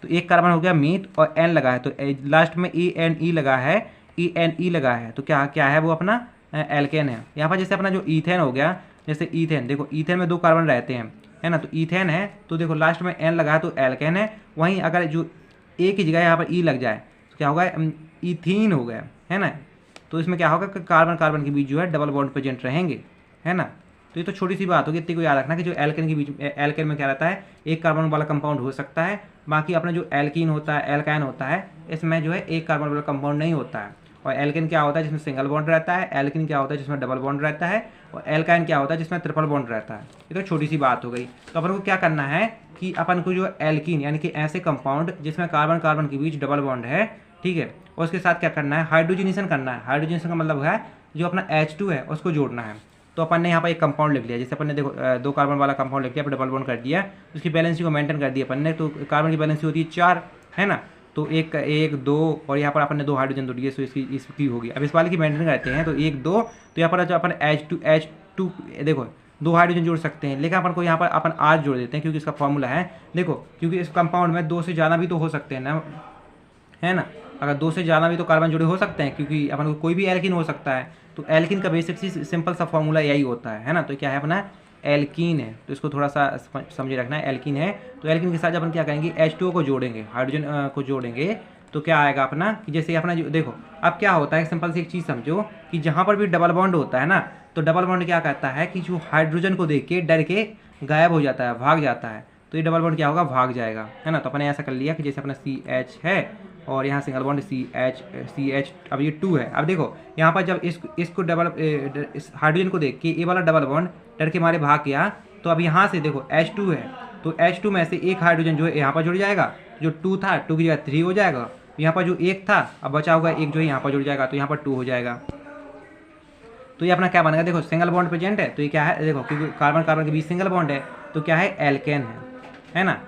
तो एक कार्बन हो गया मीथ और एन लगा है, तो लास्ट में ENE लगा है, ENE लगा है, तो क्या है वो अपना एल्केन है। यहाँ पर जैसे अपना जो ईथेन हो गया, जैसे ईथेन, देखो ईथेन में दो कार्बन रहते हैं, है ना। तो ईथेन है तो देखो लास्ट में एन लगा है तो एल्केन है। वहीं अगर जो ए की जगह यहाँ पर ई लग जाए तो क्या होगा, ईथीन हो गया, है ना। तो इसमें क्या होगा कि कार्बन कार्बन के बीच जो है डबल बॉन्ड प्रेजेंट रहेंगे, है ना। तो ये तो छोटी सी बात होगी, इतनी को याद रखना कि जो एल्केन के बीच एल्केन में क्या रहता है, एक कार्बन वाला कंपाउंड हो सकता है। बाकी अपना जो एल्कीन होता है, एल्काइन होता है, इसमें जो है एक कार्बन वाला कंपाउंड नहीं होता है। और एल्केन क्या होता है जिसमें सिंगल बॉन्ड रहता है, एल्किन क्या होता है जिसमें डबल बॉन्ड रहता है, और एल्काइन क्या होता है जिसमें ट्रिपल बॉन्ड रहता है। ये तो छोटी सी बात हो गई। तो अपन को क्या करना है कि अपन को जो एल्कीन यानी कि ऐसे कंपाउंड जिसमें कार्बन कार्बन के बीच डबल बॉन्ड है, ठीक है, और उसके साथ क्या करना है, हाइड्रोजनेशन करना है। हाइड्रोजनेशन का मतलब है जो अपना H2 है उसको जोड़ना है। तो अपन ने यहाँ पर एक कंपाउंड लिख लिया, जैसे अपन ने देखो दो कार्बन वाला कंपाउंड लिख लिया, पर डबल बॉन्ड कर दिया, उसकी बैलेंसी को मेंटेन कर दिया अपन ने। तो कार्बन की बैलेंसी होती है 4, है ना। तो एक दो और यहाँ पर अपन ने दो हाइड्रोजन जोड़ दिए, सो इसकी होगी। अब इस वाले की मेंटेन करते हैं तो 1 2, तो यहाँ पर जो अपन H2 देखो दो हाइड्रोजन जोड़ सकते हैं, लेकिन अपन को यहाँ पर अपन R जोड़ देते हैं क्योंकि इसका फॉर्मूला है, देखो क्योंकि इस कंपाउंड में दो से ज़्यादा भी तो हो सकते हैं ना, है ना। अगर दो से ज़्यादा भी तो कार्बन जुड़े हो सकते हैं, क्योंकि अपन को कोई भी एल्कीन हो सकता है। तो एल्कीन का बेसिक सी सिंपल सा फॉर्मूला यही होता है ना। तो क्या है अपना एल्कीन है, तो इसको थोड़ा सा समझे रखना है, एल्कीन है। तो एल्कीन के साथ अपन क्या करेंगे, H2O को जोड़ेंगे, हाइड्रोजन को जोड़ेंगे, तो क्या आएगा अपना कि जैसे अपना जो देखो अब क्या होता है, सिंपल सी एक चीज़ समझो कि जहाँ पर भी डबल बॉन्ड होता है ना, तो डबल बॉन्ड क्या करता है कि जो हाइड्रोजन को देख के डर के गायब हो जाता है, भाग जाता है। तो ये डबल बॉन्ड क्या होगा, भाग जाएगा, है ना। तो अपने ऐसा कर लिया कि जैसे अपना CH है और यहाँ सिंगल बॉन्ड CH, अब ये 2 है। अब देखो यहाँ पर जब इसको डबल इस हाइड्रोजन को देख के ये वाला डबल बॉन्ड डर के मारे भाग गया, तो अब यहाँ से देखो H2 है, तो H2 में से एक हाइड्रोजन जो है यहाँ पर जुड़ जाएगा, जो 2 था 2 की जगह 3 हो जाएगा। यहाँ पर जो एक था अब बचा होगा एक जो है यहाँ पर जुड़ जाएगा, तो यहाँ पर 2 हो जाएगा। तो ये अपना क्या बनेगा, देखो सिंगल बॉन्ड प्रेजेंट है तो ये क्या है, देखो क्योंकि कार्बन कार्बन के बीच सिंगल बॉन्ड है तो क्या है, एल्केन है ना।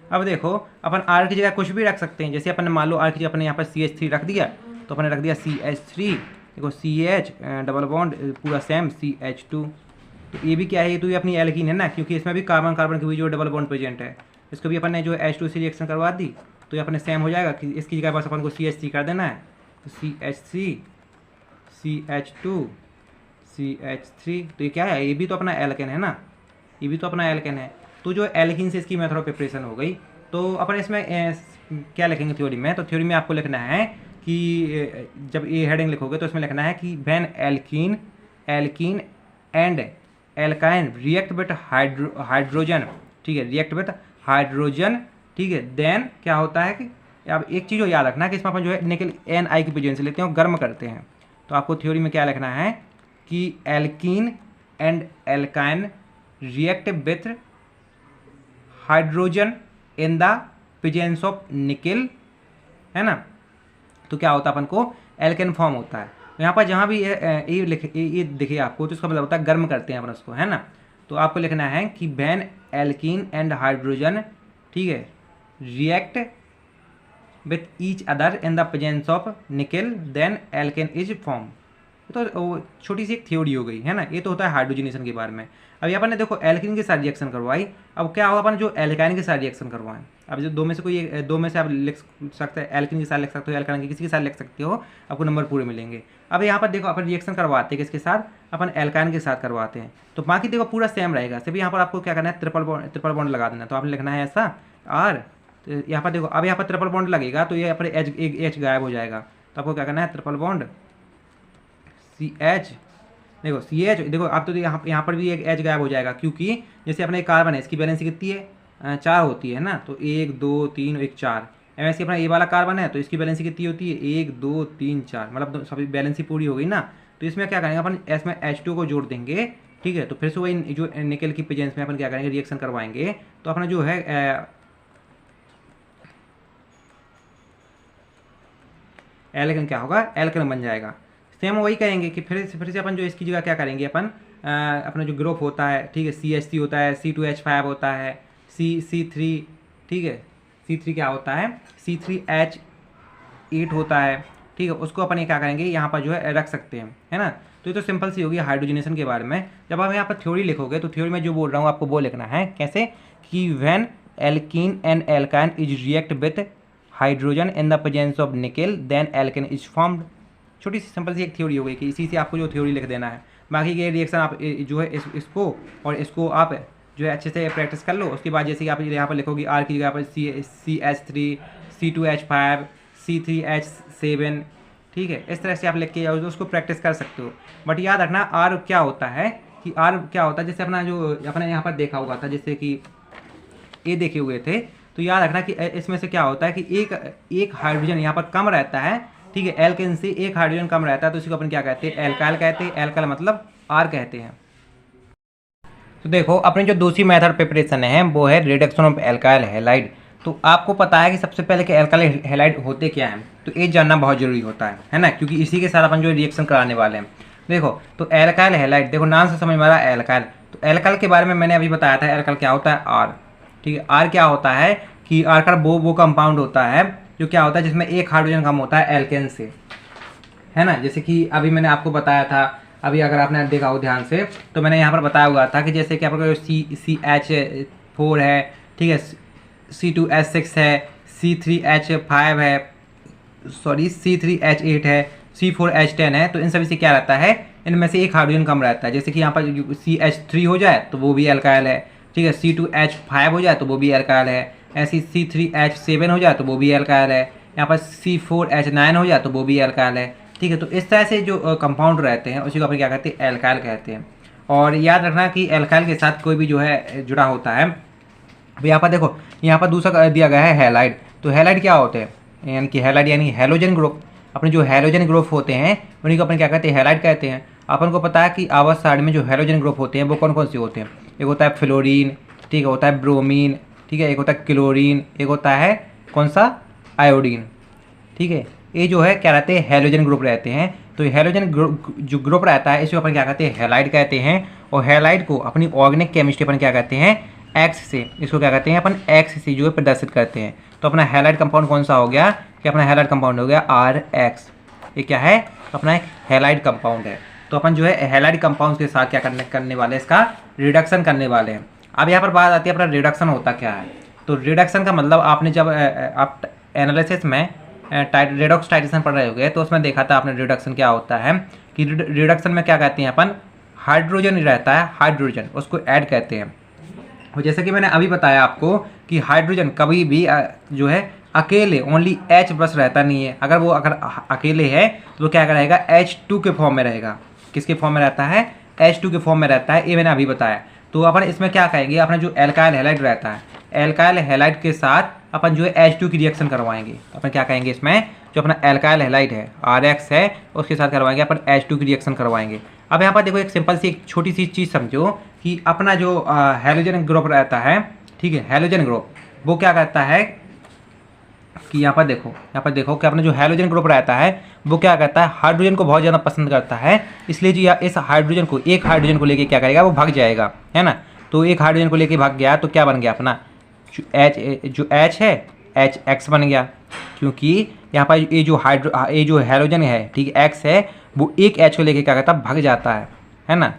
अब देखो अपन R की जगह कुछ भी रख सकते हैं, जैसे अपन मान लो R की जगह अपने यहाँ पर CH3 रख दिया, तो अपने रख दिया CH3, देखो CH डबल बॉन्ड पूरा सेम CH2। तो ये भी क्या है, ये तो ये अपनी एल्कीन है ना, क्योंकि इसमें भी कार्बन कार्बन के बीच जो डबल बॉन्ड प्रेजेंट है। इसको भी अपन ने जो H2 से रिएक्शन करवा दी तो ये अपने सेम हो जाएगा कि इसकी जगह बस अपन को CH3 कर देना है, तो CH3 CH2 CH3। तो ये क्या है, ये भी तो अपना एल्केन है ना, ये भी तो अपना एल्केन है। तो जो एल्कीन से इसकी मेथड ऑफ प्रिपरेशन हो गई। तो अपन इसमें क्या लिखेंगे थ्योरी में, तो थ्योरी में आपको लिखना है कि जब ये हेडिंग लिखोगे तो इसमें लिखना है कि when alkene and alkyne react with hydrogen, ठीक है, रिएक्ट विथ हाइड्रोजन, ठीक है, देन क्या होता है कि अब एक चीज़ याद रखना कि इसमें अपन जो है निकल Ni की प्रेजेंस लेते हैं और गर्म करते हैं। तो आपको थ्योरी में क्या लिखना है कि alkene and alkyne react with hydrogen in the presence of निकल, है ना। तो क्या होता है, अपन को एल्केन फॉर्म होता है। तो यहाँ पर जहाँ भी ये दिखे आपको, तो इसका मतलब होता है गर्म करते हैं अपन उसको, है ना। तो आपको लिखना है कि व्हेन एल्कीन एंड हाइड्रोजन, ठीक है, react with each other in the presence of nickel then alkane is form. तो छोटी सी एक थ्योरी हो गई, है ना। ये तो होता है हाइड्रोजनेशन के बारे में। अब यहाँ पर ने देखो एल्कीन के साथ रिएक्शन करवाई, अब क्या होगा अपन जो एल्काइन के साथ रिएक्शन करवाएं। अब जो दो में से कोई दो में से आप लिख सकते हैं, एल्कीन के साथ लिख सकते हो, एल्काइन के किसी के साथ लिख सकते हो, आपको नंबर पूरे मिलेंगे। अब यहाँ पर देखो अपन रिएक्शन करवाते हैं किसके साथ, अपन एल्काइन के साथ करवाते हैं, तो बाकी देखो पूरा सेम रहेगा, सिर्फ यहाँ पर आपको क्या करना है, ट्रिपल बॉन्ड लगा देना। तो आपने लिखना है ऐसा R, तो यहाँ पर देखो अब यहाँ पर ट्रिपल बॉन्ड लगेगा तो ये यहाँ पर H गायब हो जाएगा। तो आपको क्या करना है, ट्रिपल बॉन्ड CH, देखो CH, देखो अब तो यहाँ पर भी एक H गायब हो जाएगा, क्योंकि जैसे अपना एक कार्बन है इसकी बैलेंसी कितनी है, 4 होती है ना। तो 1 2 3 1 4, ऐसे अपना ये वाला कार्बन है तो इसकी बैलेंसी कितनी होती है, 1 2 3 4, मतलब सभी बैलेंसी पूरी हो गई ना। तो इसमें क्या करेंगे अपन, इसमें H2 को जोड़ देंगे, ठीक है। तो फिर से वही जो निकल की प्रेजेंस में अपन क्या करेंगे, रिएक्शन करवाएंगे। तो अपना जो है एल्केन क्या होगा, एल्केन बन जाएगा। सेम वही करेंगे कि फिर से अपन जो इसकी जगह क्या करेंगे, अपन अपना जो ग्रुप होता है, ठीक है, CH3 होता है, C2H5 होता है, C3, ठीक है, C3 क्या होता है, C3H8 होता है, ठीक है। उसको अपन ये क्या करेंगे, यहाँ पर जो है रख सकते हैं, है ना। तो ये तो सिंपल सी होगी हाइड्रोजनेशन के बारे में। जब आप यहाँ पर थ्योरी लिखोगे तो थ्योरी में जो बोल रहा हूँ आपको वो लिखना है, कैसे कि when alkene and alkyne is react with hydrogen in the presence of nickel then alkane is formed. छोटी सी सिंपल सी एक थ्योरी हो गई कि इसी से आपको जो थ्योरी लिख देना है। बाकी के रिएक्शन आप जो है इसको और इसको आप जो है अच्छे से प्रैक्टिस कर लो। उसके बाद जैसे कि आप यहाँ पर लिखोगे R की जगह पर CH3 C2H5 C3H7, ठीक है, इस तरह से आप लिख के उसको प्रैक्टिस कर सकते हो। बट याद रखना R क्या होता है कि R क्या होता है, जैसे अपना जो अपने यहाँ पर देखा हुआ था, जैसे कि ये देखे हुए थे, तो याद रखना कि इसमें से क्या होता है कि एक हाइड्रोजन यहाँ पर कम रहता है, ठीक है, एल्केन से एक हाइड्रोजन कम रहता है, तो इसको अपन क्या कहते हैं, एल्काइल कहते हैं। एल्काइल मतलब R कहते हैं। तो देखो अपनी जो दूसरी मेथड प्रिपरेशन है वो है रिडक्शन ऑफ एल्काइल हैलाइड। तो आपको पता है कि सबसे पहले कि एल्काइल हैलाइड होते क्या हैं, तो ये जानना बहुत जरूरी होता है ना, क्योंकि इसी के साथ अपन जो रिएक्शन कराने वाले हैं। देखो तो एल्काइल हैलाइड, देखो नाम से समझ में आ रहा है एल्काइल। तो एल्काइल के बारे में मैंने अभी बताया था, एल्काइल क्या होता है, R, ठीक है। R क्या होता है कि R का वो कंपाउंड होता है जो क्या होता है जिसमें एक हाइड्रोजन कम होता है एल्केन से, है ना। जैसे कि अभी मैंने आपको बताया था, अभी अगर आपने देखा हो ध्यान से, तो मैंने यहाँ पर बताया हुआ था कि जैसे कि आपका CH4 है, ठीक है, C2H6 है, C3H5 है, सॉरी C3H8 है, C4H10 है। तो इन सभी से क्या रहता है, इनमें से एक हाइड्रोजन कम रहता है। जैसे कि यहाँ पर CH3 हो जाए तो वो भी एल्काइल है, ठीक है, C2H5 हो जाए तो वो भी एल्काइल है। ऐसी C3H7 हो जाए तो वो भी एल्काइल है, यहाँ पर C4H9 हो जाए तो वो भी एल्काइल है। ठीक है, तो इस तरह से जो कंपाउंड रहते हैं उसी को अपन क्या कहते हैं, एल्काइल कहते हैं। और याद रखना कि एल्काइल के साथ कोई भी जो है जुड़ा होता है। अब यहाँ पर देखो, यहाँ पर दूसरा दिया गया है हैलाइड। तो हैलाइड क्या होते हैं, यानी कि हैलाइड यानी हैलोजन ग्रुप। अपने जो हैलोजन ग्रुप होते हैं उन्हीं को अपन क्या कहते हैं, हैलाइड कहते हैं। अपन को पता है कि आवर्त सारणी में जो हैलोजन ग्रुप होते हैं वो कौन कौन से होते हैं। एक होता है फ्लोरीन, ठीक है, होता है ब्रोमीन, ठीक है, एक होता है क्लोरीन, एक होता है कौन सा, आयोडीन। ठीक है, ये जो है क्या रहते हैं, हैलोजन ग्रुप रहते हैं। तो हैलोजन जो ग्रुप रहता है इसको अपन क्या कहते हैं, हैलाइड कहते हैं। और हैलाइड को अपनी ऑर्गेनिक केमिस्ट्री अपन क्या कहते हैं, एक्स से, इसको क्या कहते हैं अपन, एक्स से जो है प्रदर्शित करते हैं। तो अपना हैलाइड कंपाउंड कौन सा हो गया, कि अपना हैलाइड कंपाउंड हो गया RX। ये क्या है, अपना एक हैलाइड कंपाउंड है। तो अपन जो है हैलाइड कंपाउंड के साथ क्या करने वाले हैं, इसका रिडक्शन करने वाले हैं। अब यहाँ पर बात आती है अपना रिडक्शन होता क्या है। तो रिडक्शन का मतलब आपने जब आप एनालिसिस में रेडॉक्स टाइट्रेशन पढ़ रहे होगे तो उसमें देखा था आपने रिडक्शन क्या होता है, कि रिडक्शन में क्या कहते हैं अपन, हाइड्रोजन रहता है, हाइड्रोजन उसको ऐड कहते हैं। और जैसे कि मैंने अभी बताया आपको कि हाइड्रोजन कभी भी जो है अकेले ओनली H बस रहता नहीं है। अगर वो अकेले है तो क्या रहेगा, H2 के फॉर्म में रहेगा। किसके फॉर्म में रहता है, H2 के फॉर्म में रहता है, ये मैंने अभी बताया। तो अपन इसमें क्या कहेंगे, अपना जो एल्काइल हैलाइड रहता है, एल्काइल हैलाइड के साथ अपन जो है H2 की रिएक्शन करवाएंगे। अपन क्या कहेंगे, इसमें जो अपना एल्काइल हैलाइड है RX है उसके साथ करवाएंगे अपन H2 की रिएक्शन करवाएंगे। अब यहाँ पर देखो एक सिंपल सी एक छोटी सी चीज़ समझो कि अपना जो हैलोजन ग्रुप रहता है, ठीक है, हैलोजन ग्रुप वो क्या करता है कि यहाँ पर देखो कि अपना जो हैलोजन ग्रुप रहता है वो क्या करता है, हाइड्रोजन को बहुत ज़्यादा पसंद करता है। इसलिए जो इस हाइड्रोजन को, एक हाइड्रोजन को लेके क्या करेगा, वो भाग जाएगा, है ना। तो एक हाइड्रोजन को लेके भाग गया तो क्या बन गया अपना, जो H है HX बन गया। क्योंकि यहाँ पर ये जो हैलोजन है, ठीक है, X है, वो एक H को लेके क्या करता है, भाग जाता है ना।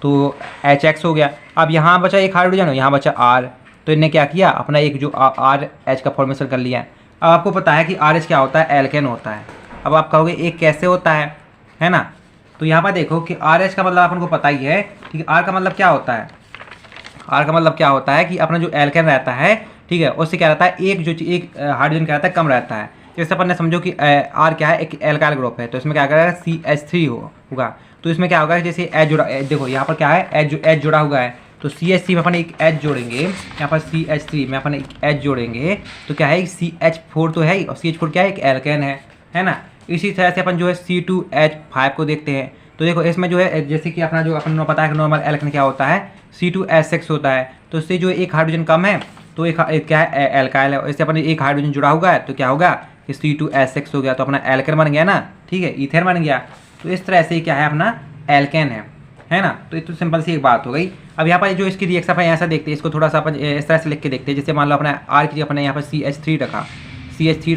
तो HX हो गया। अब यहाँ बचा एक हाइड्रोजन, यहाँ बचा R। तो इन्हें क्या किया, अपना एक जो RH का फॉर्मेशन कर लिया। अब आपको पता है कि RH क्या होता है, एल्केन होता है। अब आप कहोगे एक कैसे होता है ना। तो यहाँ पर देखो कि RH का मतलब अपन को पता ही है, ठीक है। R का मतलब क्या होता है, R का मतलब क्या होता है कि अपना जो एल्केन रहता है, ठीक है, उससे क्या रहता है, एक हाइड्रोजन क्या रहता है, कम रहता है। जैसे अपन ने समझो कि R क्या है, एक एल्काइल ग्रुप है, तो इसमें क्या करेगा, CH3 होगा। तो इसमें क्या होगा, जैसे H जुड़ा, देखो यहाँ पर क्या है, H जुड़ा हुआ है, तो CH3 में अपन एक H जोड़ेंगे, यहाँ पर CH3 में अपन एक H जोड़ेंगे तो क्या है, CH4 तो है ही, और CH4 क्या है, एक एल्केन है ना। इसी तरह से अपन जो है C2H5 को देखते हैं। तो देखो इसमें जो है, जैसे कि अपना जो अपन पता है कि नॉर्मल एल्केन क्या होता है, C2H6 होता है। तो इससे जो एक हाइड्रोजन कम है तो एक क्या है, एल्काइल है। इससे अपन एक हाइड्रोजन जुड़ा हुआ है तो क्या होगा कि C2H6 हो गया, तो अपना एल्केन बन गया ना, ठीक है, ईथेन बन गया। तो इस तरह से क्या है, अपना एल्केन है ना। तो ये तो सिंपल सी एक बात हो गई। अब यहाँ पर जो इसकी रिएक्शन अपन ऐसा देखते हैं, इसको थोड़ा सा अपन इस तरह से लिख के देखते हैं। जैसे मान लो अपना R की अपने यहाँ पर CH3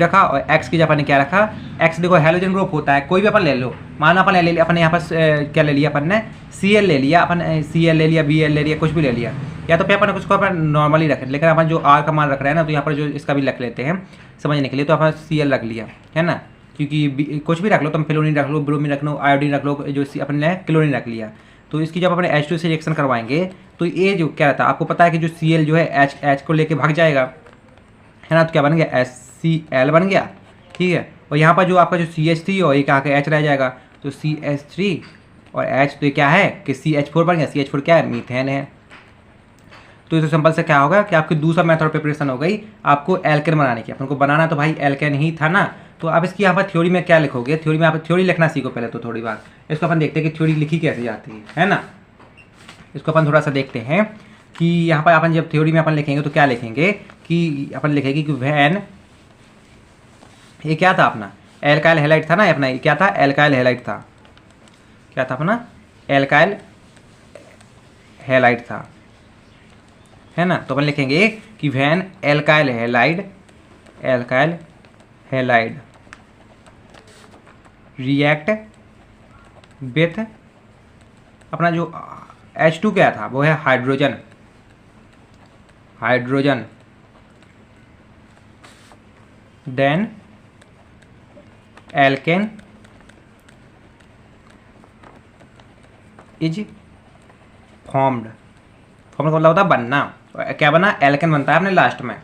रखा और X की जगह अपन ने क्या रखा, X देखो हैलोजन ग्रुप होता है, कोई भी अपन ले लो। मानो अपन ले लिया, अपन यहाँ पर क्या ले लिया, अपन ने Cl ले लिया, अपन Cl ले लिया, Bl ले लिया, कुछ भी ले लिया, या तो फिर अपन उसको अपन नॉर्मली रखें। लेकिन अपन जो R का मान रख रहे हैं ना, तो यहाँ पर जो इसका भी रख लेते हैं समझने के लिए। तो अपन Cl रख लिया, है ना, क्योंकि कुछ भी रख लो, तुम फ्लोरीन रख लो, ब्रोमीन रख लो, आयोडीन रख लो, जो अपन ने क्लोरीन रख लिया। तो इसकी जब अपने H2 से रिएक्शन करवाएंगे तो ये जो क्या रहता है, आपको पता है कि जो Cl जो है H को लेके भाग जाएगा, है ना। तो क्या बन गया, HCl बन गया, ठीक है। और यहाँ पर जो आपका जो CH3 और ये क्या H रह जाएगा, तो CH3 और H, तो ये क्या है कि CH4 बन गया। CH4 क्या है, मीथेन है। तो इस सिंपल से क्या होगा कि आपकी दूसरा मेथड प्रिपरेशन हो गई आपको एल्केन बनाने की। अपन को बनाना तो भाई एल्केन ही था ना। तो अब इसकी यहाँ पर थ्योरी में क्या लिखोगे, थ्योरी में आप थ्योरी लिखना सीखो पहले। तो थोड़ी बार इसको अपन देखते हैं कि थ्योरी लिखी कैसे जाती है ना। इसको अपन थोड़ा सा देखते हैं कि यहाँ पर अपन जब थ्योरी में अपन लिखेंगे तो क्या लिखेंगे कि अपन लिखेंगे कि व्हेन, ये क्या था अपना, एल्काइल हैलाइड था ना अपना, ये क्या था, एल्काइल हैलाइड था, क्या था अपना, एल्काइल हैलाइड था, है ना। तो अपन लिखेंगे कि when alkyl halide react with अपना जो H2 क्या था, वो है hydrogen, then alkane is formed का मतलब होता है बनना। क्या बना, एल्केन बनता है अपने लास्ट में,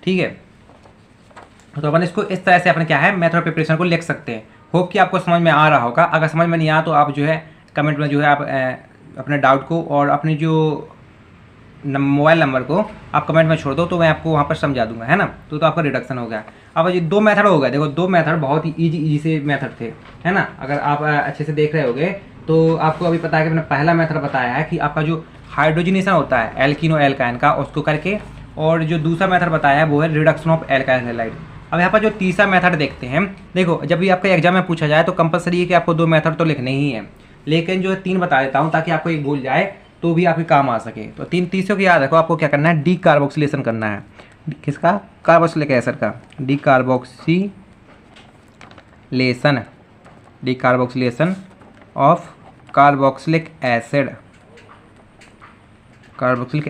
ठीक है। तो अपन इसको इस तरह से अपन क्या है मेथड प्रिपरेशन को लिख सकते हैं। होप कि आपको समझ में आ रहा होगा। अगर समझ में नहीं आया तो आप जो है कमेंट में जो है आप अपने डाउट को और अपनी जो मोबाइल नंबर को आप कमेंट में छोड़ दो, तो मैं आपको वहाँ पर समझा दूंगा, है ना। तो आपका रिडक्शन हो गया। अब ये 2 मेथड हो गए। देखो 2 मेथड बहुत ही इजी से मेथड थे, है ना। अगर आप अच्छे से देख रहे होगे तो आपको अभी पता है कि मैंने पहला मेथड बताया है कि आपका जो हाइड्रोजनेशन होता है एल्कीन और एल्काइन का, उसको करके, और जो दूसरा मेथड बताया है वो है रिडक्शन ऑफ एल्काइल हैलाइड। अब यहाँ पर जो तीसरा मेथड देखते हैं, देखो जब भी आपका एग्जाम में पूछा जाए तो कंपलसरी है कि आपको 2 मेथड तो लिखने ही है, लेकिन जो 3 बता देता हूँ ताकि आपको एक भूल जाए तो भी आपके काम आ सके। तो 3 तीसरों की याद रखो, आपको क्या करना है, डी कार्बोक्सिलेशन करना है। किसका? कार्बोक्सिलिक एसिड का। D carboxylation of carboxylic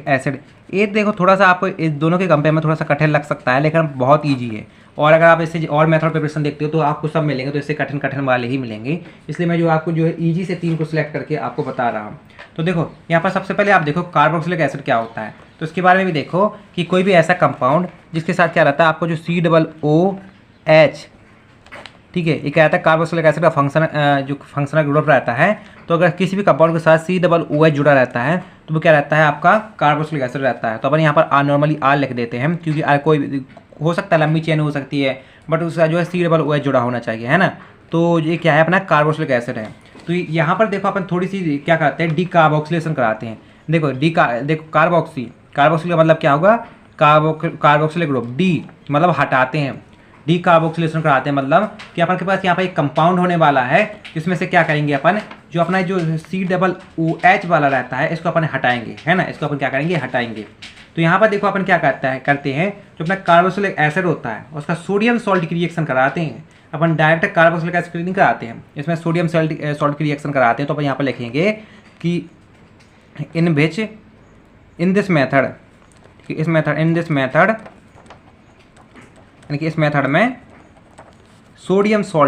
acid. ये देखो थोड़ा सा आपको इस दोनों के कंपेयर में थोड़ा सा कठिन लग सकता है, लेकिन बहुत ईजी है। और अगर आप इससे और मेथड प्रिपरेशन देखते हो तो आपको सब मिलेंगे, तो इससे कठिन कठिन वाले ही मिलेंगे। इसलिए मैं जो आपको जो है ईजी से 3 को सिलेक्ट करके आपको बता रहा हूँ। तो देखो यहाँ पर सबसे पहले आप देखो कार्बोक्सिलिक एसिड क्या होता है, तो इसके बारे में भी देखो कि कोई भी ऐसा कंपाउंड जिसके साथ क्या रहता है, आपको जो COOH, ठीक है, ये क्या रहता है कार्बोक्सिलिक एसिड का जो फंक्शनल ग्रुप रहता है। तो अगर किसी भी कंपाउंड के साथ COOH जुड़ा रहता है तो वो क्या रहता है, आपका कार्बोक्सिलिक एसिड रहता है। तो अपन यहाँ पर नॉर्मली R लिख देते हैं, क्योंकि R कोई हो सकता है लंबी चेन हो सकती है, बट उसका जो है COOH जुड़ा होना चाहिए, है ना। तो ये क्या है, अपना कार्बोक्सिलिक एसिड है। तो यहाँ पर देखो अपन थोड़ी सी क्या करते हैं, डी कार्बोक्सिलेशन कराते हैं। देखो देखो कार्बोक्सी का मतलब क्या होगा, कार्बोक्सिलिक ग्रुप, डी मतलब हटाते हैं, डी कार्बोक्सिलेशन कराते हैं, मतलब कि अपन के पास यहाँ पर एक कंपाउंड होने वाला है जिसमें से क्या करेंगे अपन, जो अपना जो COOH वाला रहता है इसको अपन हटाएंगे, है ना। इसको अपन क्या करेंगे, हटाएंगे। तो यहाँ पर देखो अपन क्या करते हैं, जो अपना कार्बोक्सिलिक एसिड होता है उसका सोडियम सॉल्ट की रिएक्शन कराते हैं। अपन डायरेक्ट कार्बोक्सिलिक एसिड नहीं कराते हैं, इसमें सोडियम सॉल्ट की रिएक्शन कराते हैं। तो अपन यहाँ पर लिखेंगे कि इन दिस मेथड, यानी कि इस मेथड में सोडियम क्या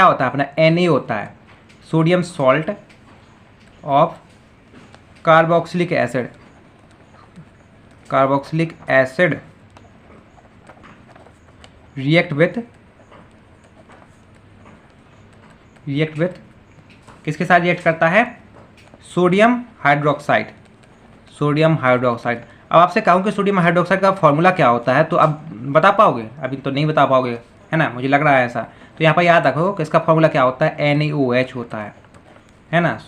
होता है, अपना Na होता है, sodium salt of carboxylic acid react with किसके साथ रिएक्ट करता है, सोडियम हाइड्रोक्साइड। अब आपसे कहूँ कि सोडियम हाइड्रोक्साइड का फॉर्मूला क्या होता है, तो अब बता पाओगे? अभी तो नहीं बता पाओगे, है ना, मुझे लग रहा है ऐसा। तो यहाँ पर याद रखो कि इसका फॉर्मूला क्या होता है, NaOH होता है ना।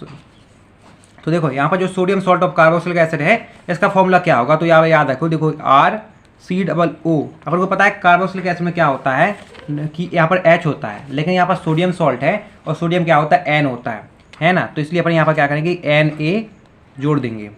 तो देखो यहाँ पर जो sodium salt of carboxylic acid है इसका फॉर्मूला क्या होगा, तो यहाँ याद रखो, देखो RCOO। अपन को पता है कार्बोक्सिलिक एसिड में क्या होता है कि यहाँ पर H होता है, लेकिन यहाँ पर सोडियम सॉल्ट है और सोडियम क्या होता है, N होता है ना। तो इसलिए अपन यहाँ पर क्या करेंगे, Na जोड़ देंगे,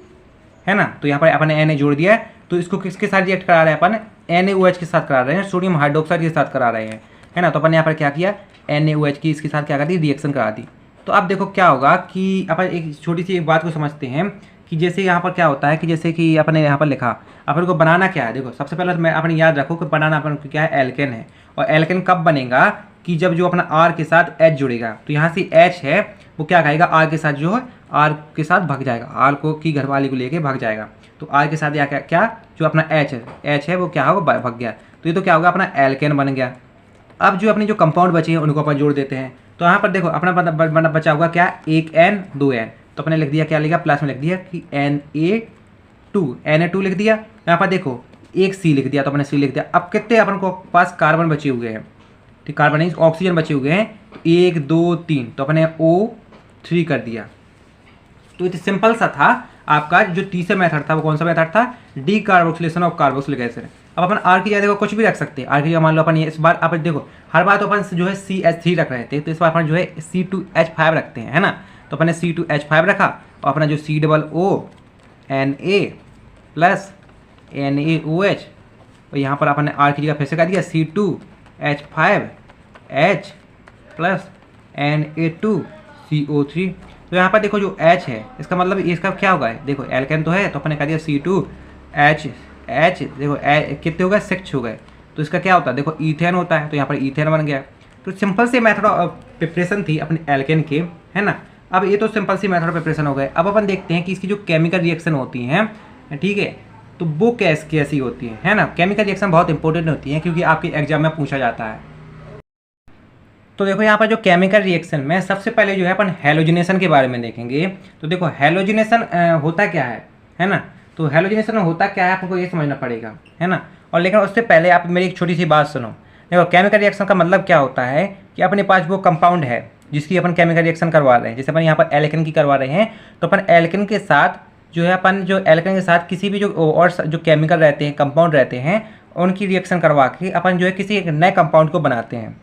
है ना। तो यहाँ पर अपन ने Na जोड़ दिया है, तो इसको किसके साथ रिएक्ट करा रहे हैं अपन, NaOH के साथ करा रहे हैं, सोडियम हाइड्रोक्साइड के साथ करा रहे हैं, है ना। तो अपन यहाँ पर क्या किया, NaOH की इसके साथ क्या कर दी, रिएक्शन करा दी। तो अब देखो क्या होगा कि अपन एक छोटी सी एक बात को समझते हैं कि जैसे यहाँ पर क्या होता है कि जैसे कि अपने यहाँ पर लिखा, अपन को बनाना क्या है। देखो सबसे पहले मैं अपने याद रखो कि बनाना अपन को क्या है, एल्केन है। और एल्केन कब बनेगा कि जब जो अपना R के साथ H जुड़ेगा। तो यहाँ से H है वो क्या कहेगा, R के साथ जो है R के साथ भाग जाएगा, R को की घरवाली को लेके भाग जाएगा। तो R के साथ या क्या जो अपना H है वो क्या होगा, भाग गया। तो ये तो क्या होगा, अपना एल्केन बन गया। अब जो अपने जो कंपाउंड बचे हैं उनको अपन जोड़ देते हैं। तो यहाँ पर देखो अपना बचा होगा क्या, 1 N 2 N। तो अपने लिख दिया, क्या लिखा, प्लस में लिख दिया कि Na2 लिख दिया। यहाँ पर देखो 1 C लिख दिया, तो अपने C लिख दिया। अब कितने अपन को पास कार्बन बचे हुए हैं, ठीक, कार्बन नहीं ऑक्सीजन बचे हुए हैं, 1 2 3, तो अपने O3 कर दिया। तो इतना सिंपल सा था आपका जो तीसरा मेथड था। वो कौन सा मेथड था, D carboxylation of carboxylic acid. अब अपन R की जगह देखो कुछ भी रख सकते हैं। R की जगह मान लो अपन ये इस बार अपन देखो हर बार तो अपन जो है CH3 रख रहे थे, तो इस बार अपन जो है C2H5 रखते हैं, है ना। तो अपन ने C2H5 रखा और अपना जो COONA प्लस NaOH, और यहाँ पर अपन ने R की जगह फिर से कर दिया C2H5H प्लस Na2CO3। तो यहाँ पर देखो जो H है इसका मतलब इसका क्या होगा, देखो एल्केन तो है, तो अपन ने कर दिया C2H, देखो कितने हो गए, 6 हो गए। तो इसका क्या होता है, देखो ईथेन होता है, तो यहाँ पर ईथेन बन गया। तो सिंपल से मेथड ऑफ प्रिपरेशन थी अपने एल्केन के, है ना। अब ये तो सिंपल सी मेथड ऑफ प्रिपरेशन हो गए। अब अपन देखते हैं कि इसकी जो केमिकल रिएक्शन होती हैं, ठीक है, तो वो कैसी होती है ना। केमिकल रिएक्शन बहुत इंपॉर्टेंट होती है क्योंकि आपके एग्जाम में पूछा जाता है। तो देखो यहाँ पर जो केमिकल रिएक्शन में सबसे पहले जो है अपन हैलोजिनेशन के बारे में देखेंगे। तो देखो हैलोजिनेशन होता क्या है ना। तो हैलोजिनेशन होता क्या है आपको ये समझना पड़ेगा, है ना। और लेकिन उससे पहले आप मेरी एक छोटी सी बात सुनो। देखो केमिकल रिएक्शन का मतलब क्या होता है कि अपने पास वो कंपाउंड है जिसकी अपन केमिकल रिएक्शन करवा रहे हैं। जैसे अपन यहाँ पर एल्केन की करवा रहे हैं, तो अपन एल्केन के साथ जो है अपन जो एल्केन के साथ किसी भी जो और जो केमिकल रहते हैं, कंपाउंड रहते हैं, उनकी रिएक्शन करवा के अपन जो है किसी एक नए कंपाउंड को बनाते हैं।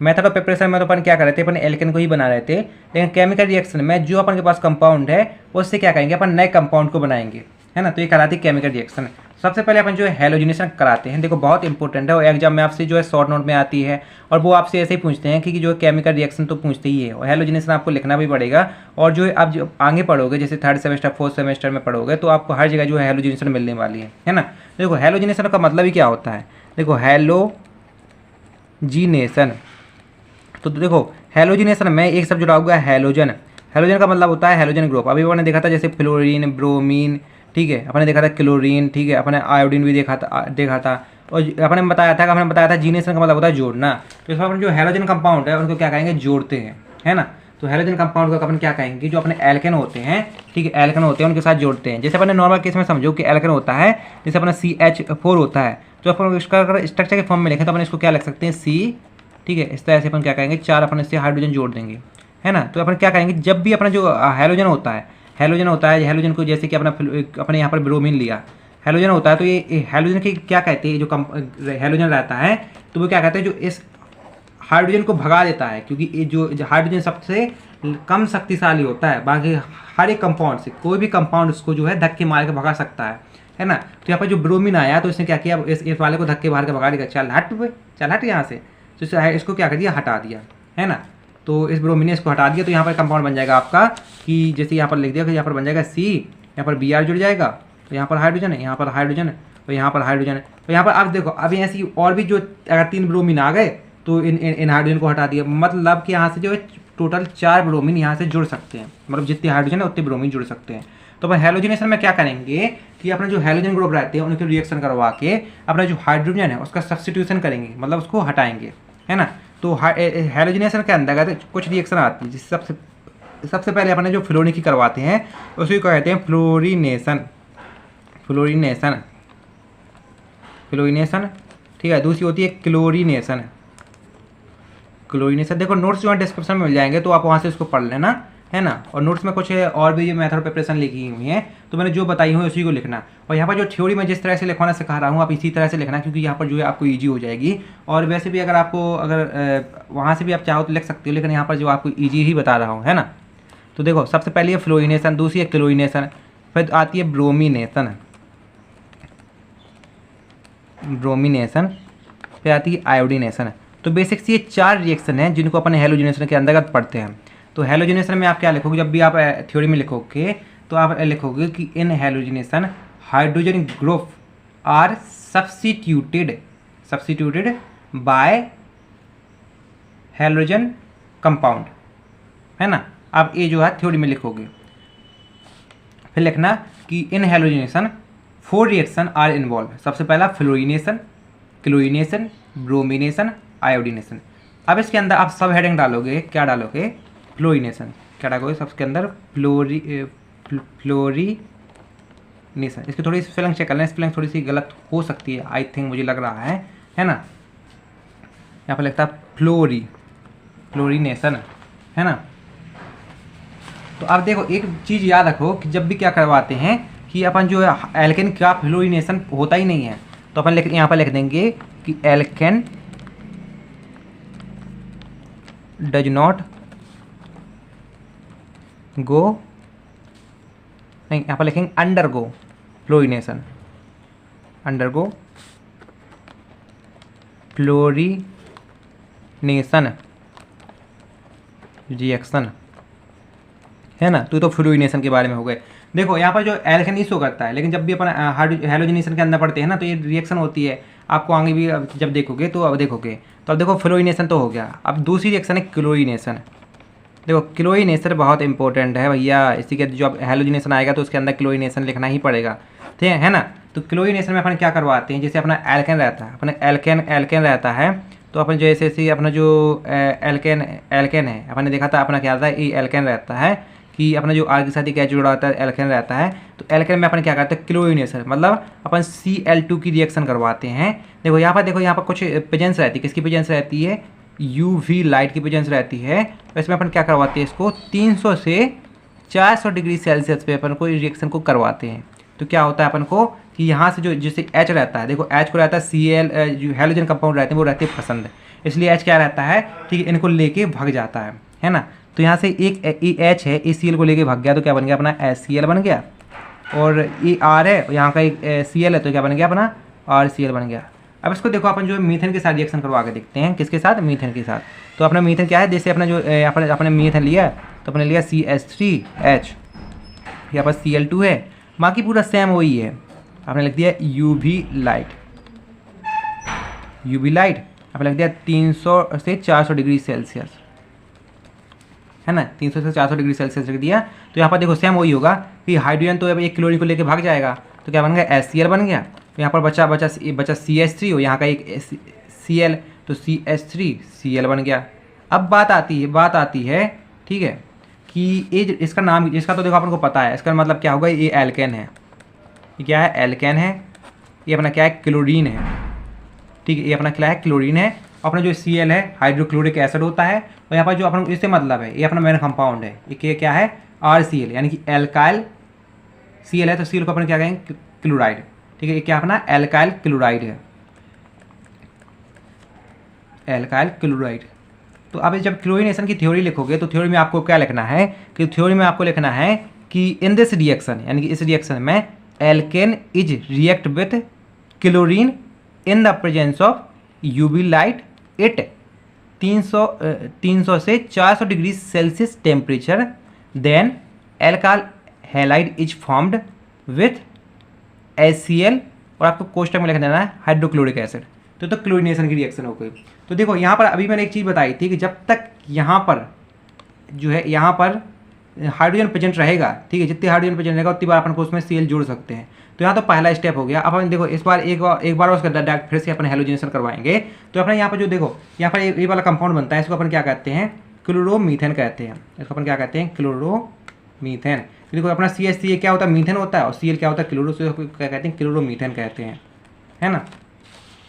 मेथड ऑफ प्रिपरेशन में तो अपन क्या कर रहे थे, अपन एल्केन को ही बना रहे थे। लेकिन केमिकल रिएक्शन में जो अपन के पास कंपाउंड है उससे क्या करेंगे, अपन नए कंपाउंड को बनाएंगे, है ना। तो ये कराती है केमिकल रिएक्शन। सबसे पहले अपन जो है हैलोजिनेशन कराते हैं। देखो बहुत इंपॉर्टेंट है और एग्जाम में आपसे जो है शॉर्ट नोट में आती है, और वो आपसे ऐसे ही पूछते हैं कि जो केमिकल रिएक्शन तो पूछते ही है, और हैलोजिनेशन आपको लिखना भी पड़ेगा। और जो आप जो आगे पढ़ोगे, जैसे थर्ड सेमेस्टर फोर्थ सेमेस्टर में पढ़ोगे, तो आपको हर जगह जो है हैलोजिनेशन मिलने वाली है ना। देखो हैलोजिनेशन का मतलब ही क्या होता है, देखो हैलोजिनेशन, तो देखो हैलोजिनेशन में एक सब जुड़ा हुआ है हैलोजन। हैलोजन का मतलब होता है हैलोजन ग्रुप। अभी अपने देखा था जैसे फ्लोरीन, ब्रोमीन, ठीक है, अपने देखा था क्लोरीन, ठीक है, अपने आयोडीन भी देखा था। और अपने बताया था जीनेशन का मतलब होता है जोड़ना। तो इसमें अपन जो हैलोजन कंपाउंड है उनको क्या कहेंगे, जोड़ते हैं, है ना। तो हैलोजन कंपाउंड को अपन क्या कहेंगे, जो अपने एल्केन होते हैं, ठीक है, एल्केन होते हैं, उनके साथ जोड़ते हैं। जैसे अपने नॉर्मल केस में समझो कि एल्केन होता है, जैसे अपना CH4 होता है, तो अपन इसका अगर स्ट्रक्चर के फॉर्म में लिखें तो अपन इसको क्या लिख सकते हैं, C, ठीक है। इस तरह से अपन क्या करेंगे, 4 अपन इससे हाइड्रोजन जोड़ देंगे, है ना। तो अपन क्या करेंगे, जब भी अपना जो हैलोजन होता है हैलोजन को, जैसे कि अपने यहाँ पर ब्रोमीन लिया, हैलोजन होता है, तो ये हैलोजन की क्या कहते हैं, जो हैलोजन रहता है तो वो क्या कहते हैं, जो इस हाइड्रोजन को भगा देता है, क्योंकि ये जो हाइड्रोजन सबसे कम शक्तिशाली होता है। बाकी हर एक कंपाउंड से, कोई भी कंपाउंड उसको जो है धक्के मार के भगा सकता है ना। तो यहाँ पर जो ब्रोमीन आया तो इसने क्या किया, इस वाले को धक्के मार के भगा देगा, चल हट यहाँ से। तो इसको क्या कर दिया, हटा दिया, है ना। तो इस ब्रोमीन ने इसको हटा दिया, तो यहाँ पर कंपाउंड बन जाएगा आपका कि जैसे यहाँ पर लिख दिया कि यहाँ पर बन जाएगा C, यहाँ पर Br जुड़ जाएगा, तो यहाँ पर हाइड्रोजन है, यहाँ पर हाइड्रोजन है, तो यहाँ पर हाइड्रोजन है। तो यहाँ पर अब देखो, अभी ऐसी और भी जो अगर 3 ब्रोमीन आ गए तो इन हाइड्रोजन को हटा दिया, मतलब कि यहाँ से जो है टोटल 4 ब्रोमीन यहाँ से जुड़ सकते हैं, मतलब जितने हाइड्रोजन है उतने ब्रोमीन जुड़ सकते हैं। तो अपन हैलोजिनेशन में क्या करेंगे कि अपने जो हैलोजन ग्रुप रहते हैं उनके रिएक्शन करवा के अपना जो हाइड्रोजन है उसका सब्स्टिट्यूशन करेंगे, मतलब उसको हटाएंगे, है ना। तो हैलोजिनेशन के अंतर्गत कुछ रिएक्शन आती है, जिससे सबसे पहले अपने जो फ्लोरीन की करवाते हैं उसी को कहते हैं फ्लोरीनेशन, ठीक है। दूसरी होती है क्लोरीनेशन। देखो नोट्स जो है डिस्क्रिप्शन में मिल जाएंगे, तो आप वहाँ से इसको पढ़ लेना, है ना। और नोट्स में कुछ और भी मेथड प्रिपरेशन लिखी हुई है, तो मैंने जो बताई हुई उसी को लिखना। और यहाँ पर जो थ्योरी में जिस तरह से लिखवाना सिखा रहा हूँ, आप इसी तरह से लिखना, क्योंकि यहाँ पर जो है आपको ईजी हो जाएगी। और वैसे भी अगर आपको वहाँ से भी आप चाहो तो लिख सकते हो, लेकिन यहाँ पर जो आपको ईजी ही बता रहा हूँ, है ना। तो देखो सबसे पहले है फ्लोरीनेशन, दूसरी है क्लोरीनेशन, फिर आती है ब्रोमीनेशन, फिर आती है आयोडीनेशन। तो बेसिक से ये 4 रिएक्शन हैं जिनको अपन हैलोजिनेशन के अंतर्गत पढ़ते हैं। तो हैलोजिनेशन में आप क्या लिखोगे, जब भी आप थ्योरी में लिखोगे तो आप लिखोगे कि in halogenation hydrogen group are substituted by halogen compound, है ना। आप ये जो है थ्योरी में लिखोगे। फिर लिखना कि in halogenation 4 reaction are involve. सबसे पहला फ्लोरीनेशन, क्लोरीनेशन, ब्रोमीनेशन, आयोडीनेशन। अब इसके अंदर आप सब हेडिंग डालोगे, क्या डालोगे, फ्लोरीनेशन, क्या डालोगे सबके अंदर, फ्लोरीनेशन। इसकी थोड़ी सी स्पेलिंग चेक कर लें, स्पेलिंग थोड़ी सी गलत हो सकती है, आई थिंक, मुझे लग रहा है ना। यहाँ पर लिखता है फ्लोरीनेशन, है ना। तो अब देखो एक चीज़ याद रखो कि जब भी क्या करवाते हैं कि अपन जो है एल्केन का फ्लोरीनेशन होता ही नहीं है, तो अपन यहाँ पर लिख देंगे कि एल्केन डज नॉट गो, नहीं, यहाँ पर लिखेंगे undergo fluorination, undergo fluorination reaction, है ना। तो फ्लोरीनेशन के बारे में हो गए। देखो यहाँ पर जो एल्केन शो करता है, लेकिन जब भी अपन हैलोजिनेशन के अंदर पढ़ते हैं ना, तो ये रिएक्शन होती है, आपको आगे भी जब देखोगे तो अब देखो फ्लोरीनेशन तो हो गया। अब दूसरी रिएक्शन है क्लोरीनेशन। देखो क्लोरीनेशन बहुत इंपॉर्टेंट है भैया, इसी के जो अब हैलोजिनेशन आएगा तो उसके अंदर क्लोरीनेशन लिखना ही पड़ेगा। ठीक है ना। तो क्लोरीनेशन में अपन क्या करवाते हैं, जैसे अपना एल्केन रहता है, अपना एल्केन रहता है, तो अपन जैसे जैसे अपना जो एल्केन है, अपन ने देखा था अपना क्या था, ये एल्केन रहता है कि अपना जो आर के साथ एक एच जुड़ा होता है, एल्केन रहता है। तो एल्केन में अपन क्या करते हैं, क्लोरीनेशन, मतलब अपन Cl2 की रिएक्शन करवाते हैं। देखो यहाँ पर कुछ प्रेजेंस रहती है, किसकी प्रेजेंस रहती है, यूवी लाइट की प्रेजेंस रहती है। तो इसमें अपन क्या करवाते हैं, इसको 300 से 400 डिग्री सेल्सियस पे अपन को रिएक्शन को करवाते हैं। तो क्या होता है अपन को कि यहाँ से जो जैसे H रहता है, देखो H को रहता है Cl, जो हेलोजन कंपाउंड रहते हैं वो रहते हैं पसंद, इसलिए H क्या रहता है, ठीक है, इनको लेके भाग जाता है ना। तो यहाँ से एक H है, इस Cl को लेके भाग गया, तो क्या बन गया अपना HCl बन गया। और ये R है, यहाँ का एक Cl है, तो क्या बन गया अपना RCl बन गया। अब इसको देखो अपन जो मीथेन के साथ रिएक्शन करवा के देखते हैं, किसके साथ, मीथेन के साथ। तो अपना मीथेन क्या है, जैसे अपना जो अपने मीथेन लिया, तो अपने लिया CH3H, यहाँ पर Cl2 है, बाकी पूरा सेम वही है। आपने लिख दिया यूवी लाइट, आपने लिख दिया 300 से 400 डिग्री सेल्सियस, है ना, 300 से 400 डिग्री सेल्सियस लिख दिया। तो यहाँ पर देखो सेम वही होगा कि हाइड्रोजन तो अब एक क्लोरीन को लेकर भाग जाएगा, तो क्या बन गया, HCl बन गया। तो यहाँ पर बचा CH3 और यहाँ का एक Cl, तो CH3Cl बन गया। अब बात आती है, ठीक है, कि ये इसका नाम, इसका तो देखो अपन को पता है, इसका मतलब क्या होगा, ये एल्केन है, ये क्या है, एल्केन है, ये अपना क्या है, क्लोरीन है, ठीक है, ये अपना क्या है, क्लोरीन है। अपना जो Cl है हाइड्रोक्लोरिक एसिड होता है, और यहाँ पर जो अपन इससे मतलब है, ये अपना मेन कंपाउंड है, ये क्या है, RCl, यानी कि एल्काइल Cl है, तो Cl को अपन क्या कहेंगे, क्लोराइड, ठीक है, ये क्या अपना एल्काइल क्लोराइड है, एल्काइल क्लोराइड। तो अब जब क्लोरीनेशन की थ्योरी लिखोगे, तो थ्योरी में आपको क्या लिखना है, कि थ्योरी में आपको लिखना है कि इन दिस रिएक्शन, यानी कि इस रिएक्शन में alkane is react with chlorine in the presence of UV light at 300 से 400 degree Celsius temperature, then alkyl halide is formed with HCl, और आपको कोष्टक में लिख देना है हाइड्रोक्लोरिक एसिड। तो क्लोरीनेशन की रिएक्शन हो गई। तो देखो यहाँ पर अभी मैंने एक चीज़ बताई थी कि जब तक यहाँ पर जो है, यहाँ पर हाइड्रोजन प्रेजेंट रहेगा, ठीक है, जितनी हाइड्रोजन प्रेजेंट रहेगा उतनी बार अपन को उसमें Cl जोड़ सकते हैं। तो यहाँ तो पहला स्टेप हो गया। अब अपन देखो इस बार एक बार उसका डायरेक्ट फिर से अपन हेलोजनेशन करवाएंगे। तो अपने यहाँ पर जो देखो, यहाँ पर ये वाला कंपाउंड बनता है, इसको अपन क्या कहते हैं, क्लोरोमीथेन कहते हैं। इसको अपन क्या कहते हैं, क्लोरोमीथेन। देखो अपना CH3 क्या होता है, मीथेन होता है, और Cl क्या होता है, क्लोरो, से क्या कहते हैं, क्लोरोमीथेन कहते हैं, है ना।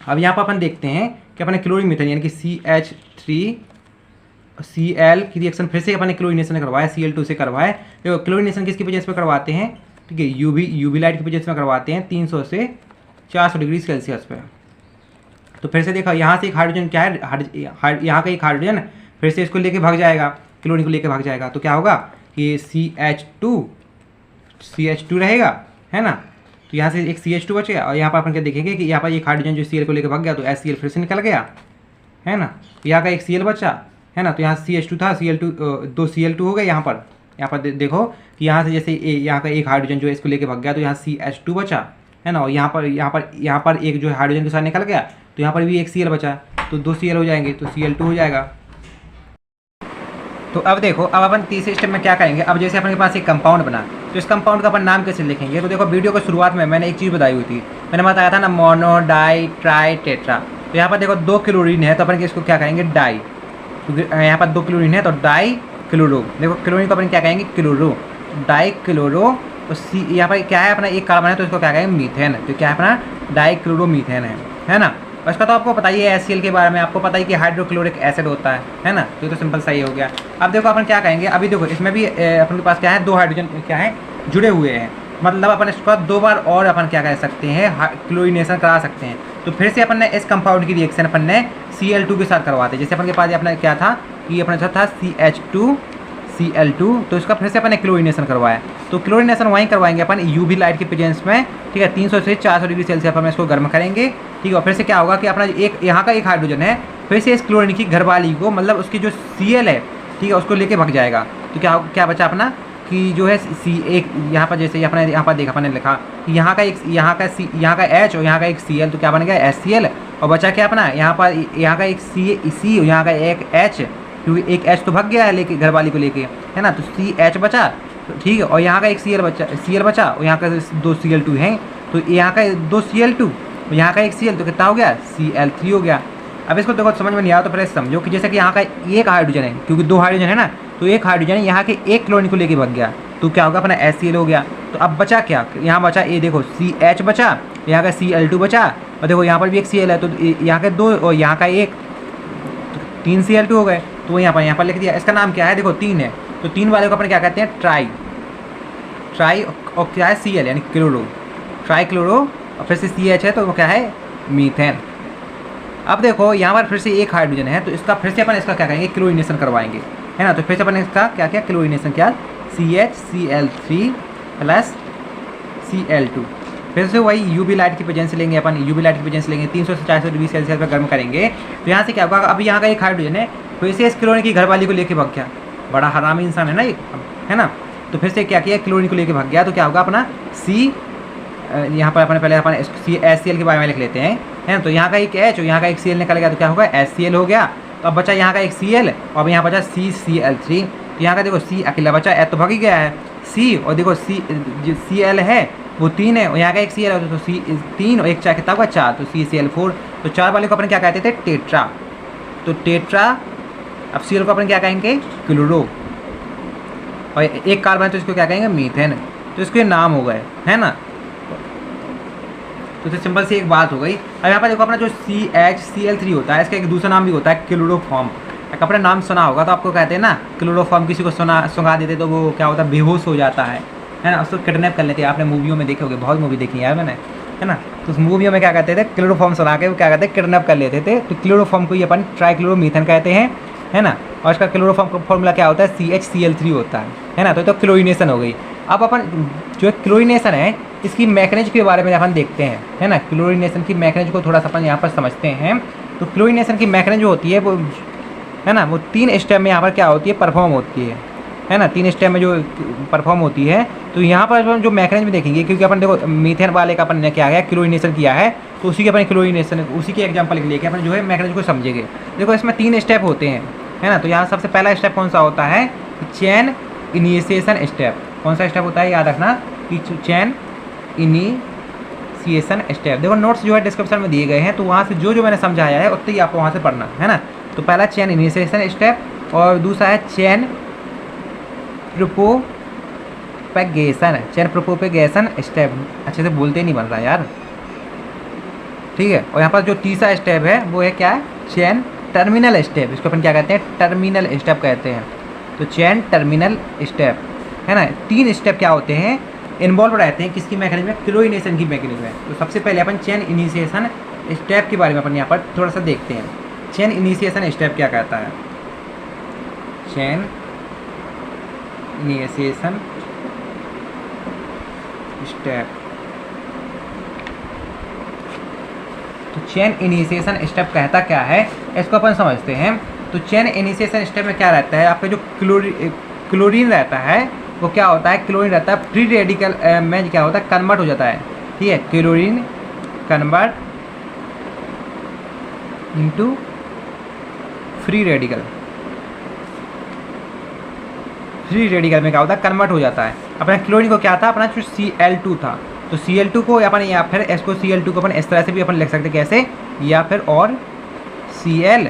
अब यहाँ पर अपन देखते हैं कि अपने क्लोरीमीथेन यानी कि CH3Cl की रिएक्शन फिर से अपने क्लोरीनेशन करवाया, Cl2 से करवाए। देखो क्लोरीनेशन किसकी वजह से करवाते हैं, ठीक है, यूवी लाइट की वजह से करवाते हैं 300 से 400 डिग्री सेल्सियस पे। तो फिर से देखो यहाँ से एक हाइड्रोजन क्या है, यहाँ का एक हाइड्रोजन फिर से इसको लेके भाग जाएगा, क्लोरीन को लेके भाग जाएगा। तो क्या होगा कि CH2 रहेगा, है ना। तो यहाँ से एक CH2 बचेगा, और यहाँ पर अपन क्या देखेंगे कि यहाँ पर एक हाइड्रोजन जो Cl को लेकर भाग गया, तो HCl फिर से निकल गया, है ना। यहाँ का एक Cl बचा, है ना। तो यहाँ CH2 था, दो Cl2 हो गए। यहाँ पर देखो कि यहाँ से जैसे यहाँ का एक हाइड्रोजन जो है इसको लेकर भाग गया, तो यहाँ CH2 बचा, है ना। और यहाँ पर एक जो हाइड्रोजन के साथ निकल गया, तो यहाँ पर भी एक Cl बचा, तो 2 Cl हो जाएंगे, तो Cl2 हो जाएगा। तो अब देखो, अब अपन तीसरे स्टेप में क्या करेंगे। अब जैसे अपने के पास एक कंपाउंड बना, तो इस कंपाउंड का अपन नाम कैसे लिखेंगे। तो देखो वीडियो को शुरुआत में मैंने एक चीज़ बताई हुई थी, मैंने बताया था ना, मोनो डाई ट्राई टेट्रा। तो यहाँ पर देखो 2 क्लोरीन है, तो अपन इसको क्या कहेंगे, डाई। तो यहाँ पर 2 क्लोरीन है, तो डाई क्लोरो। देखो क्लोरीन को अपन क्या कहेंगे, क्लोरो, डाई क्लोरो। तो यहाँ पर क्या है, अपना एक कार्बन है, तो इसको क्या कहेंगे, मीथेन। तो क्या है अपना, डाई क्लोरोमीथेन है ना। और इसका तो आपको पता ही है, HCl के बारे में आपको पता ही कि हाइड्रोक्लोरिक एसिड होता है ना। तो सिंपल सही हो गया। अब देखो अपन क्या कहेंगे, अभी देखो इसमें भी अपने पास क्या है, 2 हाइड्रोजन क्या है, जुड़े हुए हैं, मतलब अपन इसको 2 बार और अपन क्या कर सकते हैं, क्लोरीनेशन करा सकते हैं। तो फिर से अपन ने इस कंपाउंड की रिएक्शन अपन ने Cl2 के साथ करवाते हैं। जैसे अपन के पास अपना क्या था, कि अपने साथ था CH2Cl2, तो इसका फिर से अपन ने क्लोरीनेशन करवाया। तो क्लोरीनेशन वहीं करवाएंगे अपन यूवी लाइट की प्रेजेंस में, ठीक है, 300 से 400 डिग्री सेल्सियस पर हम इसको गर्म करेंगे, ठीक है। और फिर से क्या होगा कि अपना एक यहाँ का एक हाइड्रोजन है, फिर से इस क्लोरीन की घरवाली को, मतलब उसकी जो Cl है, ठीक है, उसको लेके भाग जाएगा। तो क्या बचा अपना, कि जो है एक यहाँ पर जैसे अपने यहाँ पर देखा अपन ने लिखा कि यहाँ का H और यहाँ का एक Cl, तो क्या बन गया HCl। और बचा क्या अपना, यहाँ का एक C और यहाँ का एक H, क्योंकि एक H तो भाग गया है लेके घरवाली को लेके, है ना। तो CH बचा, तो ठीक है। और यहाँ का एक Cl बचा, और यहाँ का 2 Cl2 हैं, तो यहाँ का 2 Cl2, यहाँ का 1 Cl, तो कितना हो गया Cl3 हो गया। अब इसको देखो समझ में नहीं आया तो पहले समझो कि जैसे कि यहाँ का एक हाइड्रोजन है, क्योंकि 2 हाइड्रोजन है ना, तो एक हाइड्रोजन यहाँ के एक क्लोरीन को लेके भाग गया, तो क्या होगा अपना HCl हो गया। तो अब बचा क्या, यहाँ बचा ये देखो CH बचा, यहाँ का Cl2 बचा, और देखो यहाँ पर भी एक Cl है, तो यहाँ के 2 और यहाँ का 1, तो 3 Cl2 हो गए। तो यहाँ पर लिख दिया। इसका नाम क्या है, देखो 3 है, तो 3 वाले को अपन क्या कहते हैं, ट्राई और क्या है Cl यानी क्लोरो, ट्राई क्लोरो, और फिर से CH है तो वो क्या है मीथेन। अब देखो यहाँ पर फिर से एक हाइड्रोजन है, तो इसका फिर से अपन इसका क्या करेंगे, क्लोरीनेशन करवाएंगे, है ना। तो फिर से अपन इसका क्या क्या क्लोरीनेशन किया, CH प्लस Cl2, फिर से वही यूवी लाइट की प्रेजेंस लेंगे अपन, यूवी लाइट की प्रेजेंस लेंगे 300 से 400 डिग्री सेल्सियस पर गर्म करेंगे। तो यहाँ से क्या होगा, अभी यहाँ का एक हाइड्रोजन है, फिर से इस क्लोरीन की घरवाली को लेके भाग गया, बड़ा हरामी इंसान है ना ये, है ना। तो फिर से क्या किया, क्लोरीन को लेके भाग गया, तो क्या होगा अपना यहाँ पर अपने पहले अपन HCl के बारे में लिख लेते हैं, है ना। तो यहाँ का एक H और यहाँ का एक Cl निकल गया, तो क्या होगा HCl हो गया। तो अब बचा यहाँ का एक Cl और अब यहाँ बचा CCl3। तो यहाँ का देखो C अकेला बचा, H तो भाग ही गया है, C और देखो Cl है वो 3 है, और यहाँ का एक Cl है, तो C 3 और एक 4 कितना होगा 4, तो CCl4। तो 4 वाले को अपन क्या कहते थे, टेट्रा। तो टेट्रा, अब Cl को अपन क्या कहेंगे, क्लोरो, और एक कार्बन तो इसको क्या कहेंगे, मीथेन। तो इसके नाम हो गए, है ना। तो सिंपल सी एक बात हो गई। अब यहाँ पर देखो अपना जो CHCl3 होता है, इसका एक दूसरा नाम भी होता है क्लोरोफॉर्म। अपना नाम सुना होगा तो आपको कहते हैं ना क्लोरोफॉर्म, किसी को सुंघा देते तो वो क्या होता है, बेहोश हो जाता है ना, उसको किडनैप कर लेते हैं। आपने मूवियों में देखे होंगे, बहुत मूवी देखी यार मैंने, है ना। तो उस मूवियों में क्या कहते थे, क्लोरोफॉर्म सुना के वो क्या कहते हैं, किडनैप कर लेते थे। तो क्लोरोफॉर्म को ही अपन ट्राइक्लोरोमीथेन कहते हैं, है ना। और इसका क्लोरोफॉर्म का फॉर्मूला क्या होता है, CHCl3 होता है ना। तो क्लोरीनेशन हो गई। अब अपन जो क्लोरीनेशन है इसकी मैकेनिज्म के बारे में अपन देखते हैं, है ना। क्लोरीनेशन की मैकेनिज्म को थोड़ा सा अपन यहाँ पर समझते हैं। तो क्लोरीनेशन की मैकेनिज्म जो होती है वो, है ना, वो 3 स्टेप में यहाँ पर क्या होती है, परफॉर्म होती है ना। 3 स्टेप में जो परफॉर्म होती है, तो यहाँ पर अपन जो मैकेनिज्म देखेंगे, क्योंकि अपन देखो मीथेन वाले का अपन ने क्या है, क्लोरीनेशन किया है, तो उसी के अपन क्लोरीनेशन, उसी के एग्जाम्पल लेके अपन जो है मैकेनिज्म को समझेंगे। देखो इसमें 3 स्टेप होते हैं, है ना। तो यहाँ सबसे पहला स्टेप कौन सा होता है, चेन इनिशिएशन स्टेप। कौन सा स्टेप होता है, याद रखना कि चेन इनिशिएशन स्टेप। देखो नोट्स जो है डिस्क्रिप्शन में दिए गए हैं, तो वहाँ से जो मैंने समझाया है उतना ही आपको वहाँ से पढ़ना है ना। तो पहला चेन इनिशिएशन स्टेप, और दूसरा है chain propagation, chain propagation step. अच्छे से बोलते नहीं बन रहा यार, ठीक है। और यहाँ पर जो तीसरा स्टेप है वो है क्या है, चेन टर्मिनल स्टेप। इसको अपन क्या कहते हैं, टर्मिनल स्टेप कहते हैं। तो चेन टर्मिनल स्टेप, है ना। 3 स्टेप क्या होते हैं, इन्वॉल्व रहते हैं किसकी मैकेनिज्म में, क्लोरीनेशन की मैकेनिज्म में। तो सबसे पहले अपन चेन इनिशिएशन स्टेप के बारे में अपन यहाँ पर थोड़ा सा देखते हैं। चेन इनिशिएशन स्टेप क्या कहता है, चेन इनिशिएशन स्टेप। तो चेन इनिशिएशन स्टेप कहता क्या है, इसको अपन समझते हैं। तो चेन इनिशिएशन स्टेप में क्या रहता है, आपका जो क्लोरीन रहता है वो क्या होता है, क्लोरीन रहता है फ्री रेडिकल में क्या होता है, कन्वर्ट हो जाता है, ठीक है। Chlorine convert into free radical, free radical में क्या होता है, कन्वर्ट हो जाता है। अपना क्लोरीन को क्या था, अपना जो Cl2 था, तो Cl2 को अपन या फिर इसको Cl2 को अपन इस तरह से भी अपन लिख सकते हैं, कैसे, या फिर और Cl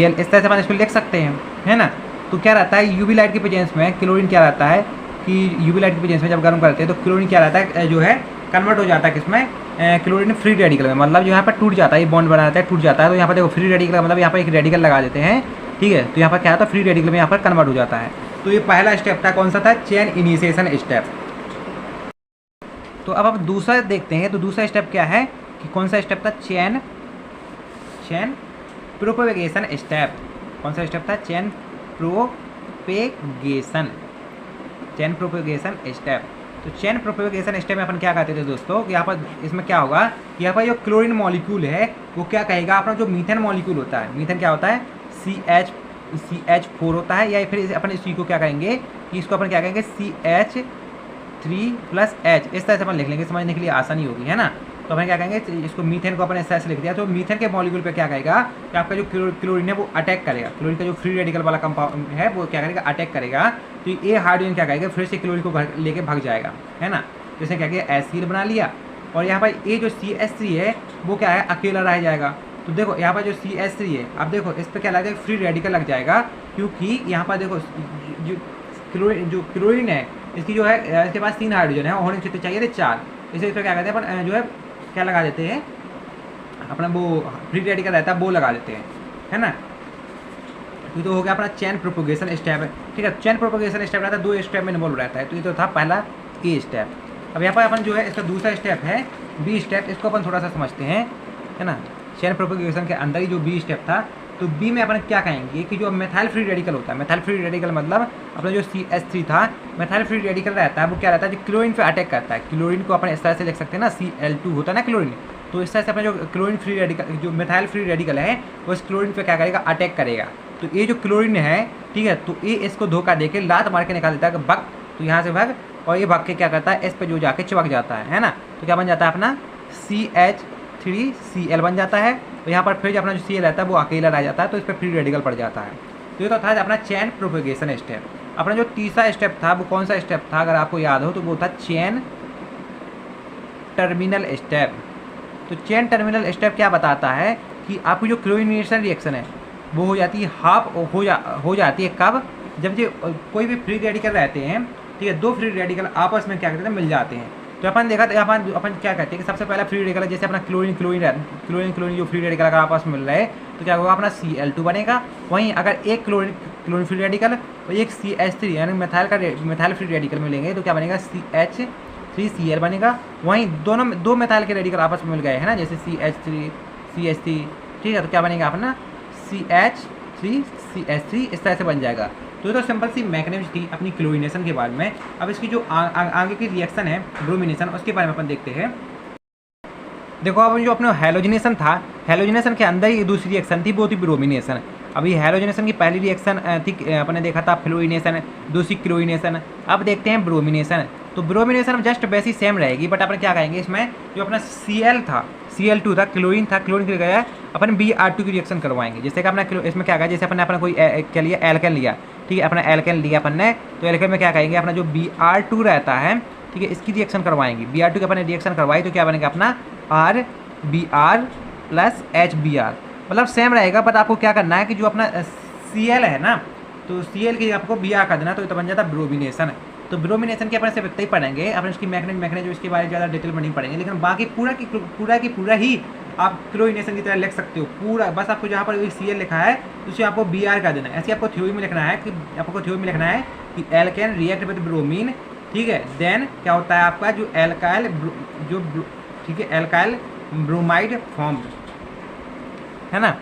इस तरह से अपन इसको लिख सकते हैं, है ना। तो क्या रहता है, यूवी लाइट की प्रेजेंस में क्लोरीन क्या रहता है कि यूवी लाइट की प्रेजेंस में जब गर्म करते हैं तो क्लोरीन क्या रहता है, जो है कन्वर्ट हो जाता है किसमें, क्लोरीन फ्री रेडिकल में। मतलब जो यहाँ पर टूट जाता है, ये बॉन्ड बनाता है, टूट जाता है। तो यहाँ पर देखो फ्री रेडिकल मतलब यहाँ पर एक रेडिकल लगा देते हैं, ठीक है। तो यहाँ पर क्या होता है, फ्री रेडिकल में यहाँ पर कन्वर्ट हो जाता है। तो ये पहला स्टेप था, कौन सा था, चेन इनिशिएशन स्टेप। तो अब आप दूसरा देखते हैं। तो दूसरा स्टेप क्या है कि कौन सा स्टेप था, चेन प्रोपेगेशन स्टेप। कौन सा स्टेप था, चेन प्रोपेगेशन स्टेप। तो चेन प्रोपेगेशन स्टेप में अपन क्या कहते थे दोस्तों, कि यहाँ पर इसमें क्या होगा कि यहाँ पर जो क्लोरीन मॉलिक्यूल है वो क्या कहेगा, अपना जो मीथेन मॉलिक्यूल होता है, मीथेन क्या होता है, CH4 होता है, या फिर अपन इसी को क्या कहेंगे कि इसको अपन क्या कहेंगे, CH3+H। इस तरह से अपन लिख लेंगे, समझने के लिए आसानी होगी, है ना। तो अपन क्या कहेंगे, इसको मीथेन को अपन इस तरह से लिख दिया। तो मीथेन के मॉलिक्यूल पे क्या कहेगा कि आपका जो क्लोरीन है वो अटैक करेगा, क्लोरीन का जो फ्री रेडिकल वाला कंपाउंड है वो क्या करेगा, अटैक करेगा। तो ये हाइड्रोजन क्या करेगा, फिर से क्लोरीन को लेके भाग जाएगा, है ना। जैसे क्या किया, HCl बना लिया, और यहाँ पर ये जो CH3 है वो क्या है, अकेला रह जाएगा। तो देखो यहाँ पर जो CH3 है, अब देखो इस पर क्या लग जाएगा, फ्री रेडिकल लग जाएगा, क्योंकि यहाँ पर देखो जो क्लोरीन है इसकी जो है, इसके पास 3 हाइड्रोजन है, होने कितने चाहिए थे, 4। इसे इस पर क्या कहते हैं अपन, जो है क्या लगा देते हैं अपना, वो फ्री रेडिकल रहता है वो लगा देते हैं, है ना। तो हो गया अपना चेन प्रोपोगेशन स्टेप है, ठीक है। चेन प्रोपोगेशन स्टेप रहता है, 2 स्टेप में इन्वॉल्व रहता है। तो ये तो था पहला ए स्टेप। अब यहाँ पर अपन जो है इसका दूसरा स्टेप है बी स्टेप, इसको अपन थोड़ा सा समझते हैं, है ना। चेन प्रोपोगेशन के अंदर ही जो बी स्टेप था, तो बी में अपन क्या कहेंगे कि जो मेथाइल फ्री रेडिकल होता है, मेथाइल फ्री रेडिकल मतलब अपना जो CH3 था, मेथाइल फ्री रेडिकल रहता है, वो क्या रहता है, जो क्लोरीन पे अटैक करता है। क्लोरीन को अपन इस तरह से लिख सकते हैं ना, Cl2 होता है ना क्लोरीन, तो इस तरह से अपना जो क्लोरीन फ्री रेडिकल, जो मेथाइल फ्री रेडिकल है, वो इस क्लोरीन पे क्या करेगा, अटैक करेगा। तो ये जो क्लोरीन है, ठीक है, तो ये इसको धोखा देके लात मार के निकाल देता है कि भग, तो यहाँ से भग, और ये भाग के क्या करता है, इस पे जो जाके चिपक जाता है ना। तो क्या बन जाता है अपना CH3Cl बन जाता है। तो यहाँ पर फिर जो अपना जो Cl रहता है वो अकेला रह जाता है, तो इस पर फ्री रेडिकल पड़ जाता है। तो ये तो था अपना चेन प्रोपेगेशन स्टेप। अपना जो तीसरा स्टेप था वो कौन सा स्टेप था, अगर आपको याद हो तो वो था चेन टर्मिनल स्टेप। तो चेन टर्मिनल स्टेप क्या बताता है कि आपकी जो क्लोरीनेशन रिएक्शन है वो हो जाती है हाफ, हो जाती है कब, जब जो कोई भी फ्री रेडिकल रहते हैं, ठीक है, 2 फ्री रेडिकल आपस में क्या करते हैं, मिल जाते हैं। तो अपन देखा था, अपन क्या कहते हैं कि सबसे पहला फ्री रेडिकल जैसे अपना क्लोरीन जो फ्री रेडिकल अगर आपस में मिल रहे हैं तो क्या होगा, अपना Cl2 बनेगा। वहीं अगर एक क्लोरीन फ्री रेडिकल और एक CH3 यानी मेथाइल फ्री रेडिकल मिलेंगे तो क्या बनेगा, CH3Cl बनेगा। वहीं दो मेथाइल के रेडिकल आपस में मिल गए हैं ना, जैसे CH3, ठीक है, तो क्या बनेगा अपना CH3CH3, इस तरह से बन जाएगा। तो ये तो सिंपल सी मैकेनिज्म थी अपनी क्लोरीनेशन के बारे में। अब इसकी जो आगे की रिएक्शन है ब्रोमिनेशन, उसके बारे में अपन देखते हैं। देखो अब जो अपना हेलोजिनेशन था, हेलोजिनेशन के अंदर ही दूसरी रिएक्शन थी, वो थी ब्रोमिनेशन। अभी हेलोजिनेशन की पहली रिएक्शन थी, अपने देखा था फ्लोरिनेशन, दूसरी क्लोरीनेशन। अब देखते हैं ब्रोमिनेशन। तो ब्रोमिनेशन जस्ट वैसी सेम रहेगी, बट अपन क्या कहेंगे इसमें, जो अपना Cl था, Cl2 था, क्लोरीन की गया, अपन Br2 की रिएक्शन करवाएंगे। जैसे कि अपना इसमें क्या कहा, जैसे अपना कोई क्या लिया, एल्केन लिया, ठीक है, अपना एल्केन लिया अपन ने, तो एल्केन में क्या कहेंगे, अपना जो Br2 रहता है, ठीक है, इसकी रिएक्शन करवाएंगे। Br2 की अपन रिएक्शन करवाई तो क्या बनेगा अपना RBr + HBr, मतलब सेम रहेगा, बट आपको क्या करना है कि जो अपना Cl है ना, तो Cl की आपको Br कर देना, तो ये तो बन जाता है ब्रोमिनेशन। तो ब्रोमिनेशन के अपन से इतना ही पढ़ेंगे, अपन इसकी मैकेनिज्म इसके बारे में ज़्यादा डिटेल में नहीं पढ़ेंगे, लेकिन बाकी पूरा ही आप क्लोरीनेशन की तरह लिख सकते हो पूरा। बस आपको जहाँ पर Cl लिखा है उसे आपको Br कर देना है। ऐसे आपको थ्योरी में लिखना है कि एल्केन रिएक्ट विद ब्रोमीन, ठीक है, देन क्या होता है आपका जो एल्काइल ठीक है, एल्काइल ब्रोमाइड फॉर्म, है ना।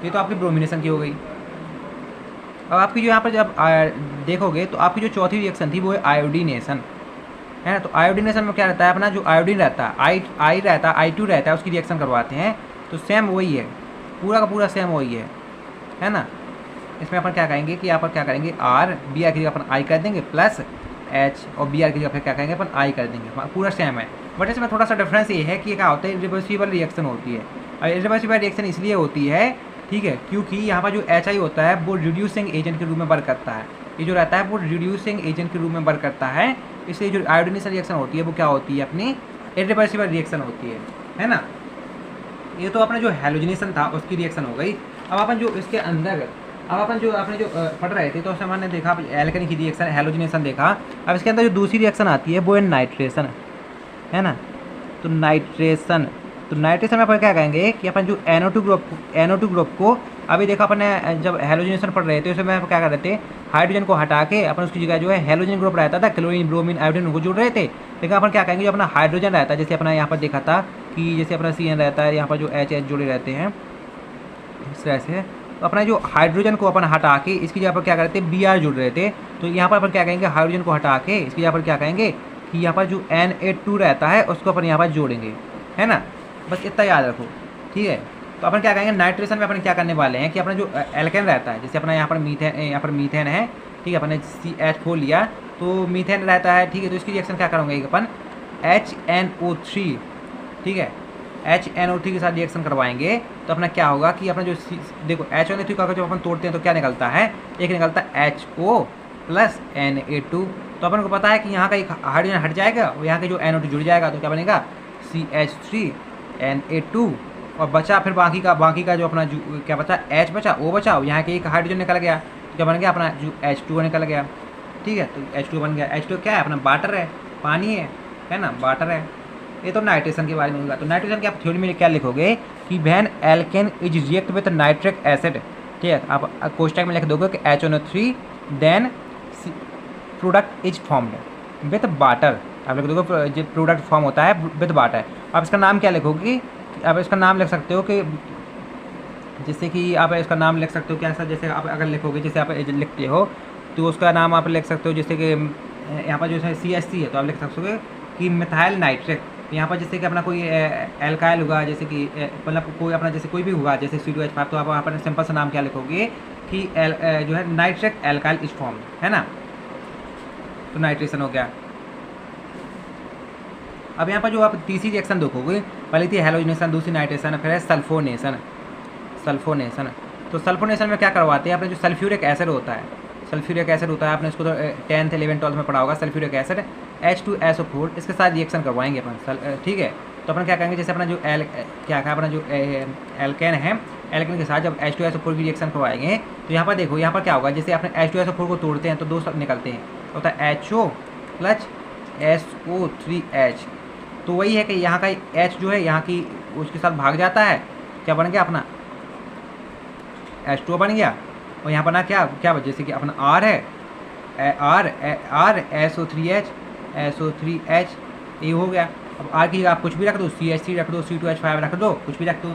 ये तो आपकी ब्रोमिनेशन की हो गई। अब आपकी जो यहाँ पर जब देखोगे तो आपकी जो चौथी रिएक्शन थी वो है आयोडीनेशन, है ना। तो आयोडीनेशन में क्या रहता है, अपना जो आयोडीन रहता है, I रहता है, I2 रहता है, उसकी रिएक्शन करवाते हैं। तो सेम वही है, पूरा का पूरा सेम वही है ना। इसमें अपन क्या कहेंगे कि यहाँ पर क्या करेंगे, Br की जगह अपन I कर देंगे प्लस H, और Br की जगह फिर क्या करेंगे अपन I कर देंगे, पूरा सेम है। बट इसमें थोड़ा सा डिफरेंस ये है कि क्या होता है, रिवर्सिबल रिएक्शन होती है। और रिवर्सिबल रिएक्शन इसलिए होती है, ठीक है, क्योंकि यहाँ पर जो HI होता है वो रिड्यूसिंग एजेंट के रूप में वर्क करता है। ये जो रहता है वो रिड्यूसिंग एजेंट के रूप में वर्क करता है, इसलिए जो आयोडीनेशन रिएक्शन होती है वो क्या होती है, अपनी इरिवर्सिबल रिएक्शन होती है ना। ये तो अपना जो हेलोजिनेशन था उसकी रिएक्शन हो गई। अब अपन जो इसके अंदर, अब अपन जो आपने जो पढ़ रहे थे तो उसमें हमने देखा एल्केन की रिएक्शन, हेलोजिनेशन देखा। अब इसके अंदर जो दूसरी रिएक्शन आती है वो है नाइट्रेशन, है ना। तो नाइट्रेशन में अपन क्या कहेंगे कि अपन जो NO2 ग्रुप को, अभी देखा अपन ने जब हेलोजिनेशन पढ़ रहे थे उसमें अपन क्या कर रहे थे, हाइड्रोजन को हटा के अपन उसकी जगह जो है हेलोजन ग्रुप रहता था, क्लोरीन, ब्रोमीन, आयोडीन उनको जोड़ रहे थे। लेकिन अपन क्या कहेंगे, जो अपना हाइड्रोजन रहता है, जैसे अपना यहाँ पर देखा था कि जैसे अपना CN रहता है, यहाँ पर जो H जुड़े रहते हैं इस तरह से, तो अपना जो हाइड्रोजन को अपन हटा के इसकी जगह पर क्या करते हैं, Br जुड़ रहे थे। तो यहाँ पर अपन क्या कहेंगे, हाइड्रोजन को हटा के इसकी जगह पर क्या कहेंगे कि यहाँ पर जो Na2 रहता है उसको अपन यहाँ पर जोड़ेंगे, है ना। बस इतना याद रखो, ठीक है। तो अपन क्या कहेंगे, नाइट्रेशन में अपन क्या करने वाले हैं कि अपना जो एल्केन रहता है, जैसे अपना यहाँ पर मीथेन है, ठीक है, अपने CH4 लिया तो मीथेन रहता है, ठीक है। तो इसकी रिएक्शन क्या करेंगे अपन HNO3, ठीक है, HNO3 के साथ रिएक्शन करवाएंगे। तो अपना क्या होगा कि अपना जो देखो HNO3 का जब अपन तोड़ते हैं तो क्या निकलता है, एक निकलता है HO + Na2। तो अपन को पता है कि यहाँ का एक हाइड्रोजन हट जाएगा और यहाँ के जो NO2 जुड़ जाएगा, तो क्या बनेगा CH3Na2 और बचा फिर बाकी का जो अपना जो क्या बचा H बचा O बचा, यहाँ के एक हाइड्रोजन निकल गया, तो क्या बन गया अपना जो H2O निकल गया। ठीक है, तो H2O बन गया। H2O क्या है अपना वाटर है, पानी है ना, वाटर है। ये तो नाइट्रेशन के बारे में होगा। तो नाइट्रेशन के आप थ्योरी में क्या लिखोगे कि when alkane is react with nitric acid. ठीक है, आप कोष्टक में लिख दोगे कि HNO3 then product is formed with water. आप लिख दोगे जो प्रोडक्ट फॉर्म होता है विद वाटर। आप इसका नाम क्या लिखोगे, आप इसका नाम लिख सकते हो कि जैसे कि आप इसका नाम लिख सकते हो कैसा, जैसे आप अगर लिखोगे जैसे आप लिखते हो तो उसका नाम आप लिख सकते हो जैसे कि यहाँ पर जो है CH3 है तो आप लिख सकते हो कि मिथाइल नाइट्रेट। यहाँ पर जैसे कि अपना कोई एल्काइल होगा, जैसे कि मतलब कोई अपना जैसे कोई भी होगा जैसे C2H5, तो आप वहाँ पर सिंपल सा नाम क्या लिखोगे कि जो है नाइट्रिक एल्काइल इज फॉर्म, है ना। तो नाइट्रेशन हो गया। अब यहाँ पर जो आप तीसरी रिएक्शन देखोगे, पहली थी हेलोजिनेशन, दूसरी नाइट्रेशन, फिर है सल्फोनेशन। तो सल्फोनेशन में क्या करवाते हैं, अपने जो सल्फ्यूरिक एसिड होता है, आपने इसको तो 10th 11th 12th में पढ़ा होगा। सल्फ्यूरिक एसिड H2SO4 इसके साथ रिएक्शन करवाएंगे अपन। ठीक है, तो अपन क्या करेंगे, जैसे अपना जो अपना जो एल्केन है, एल्केन के साथ जब H2SO4 की रिएक्शन करवाएंगे तो यहाँ पर देखो, यहाँ पर क्या होगा, जैसे अपने H2SO4 को तोड़ते हैं तो दो निकलते हैं, होता है HO प्लस SO3H। तो वही है कि यहाँ का H जो है यहाँ की उसके साथ भाग जाता है, क्या बन गया अपना H2O बन गया। और यहाँ पर ना क्या जैसे कि अपना R है, R SO3H ये हो गया। अब R की आप कुछ भी रख दो, CH3 रख दो, C2H5 रख दो, कुछ भी रख दो,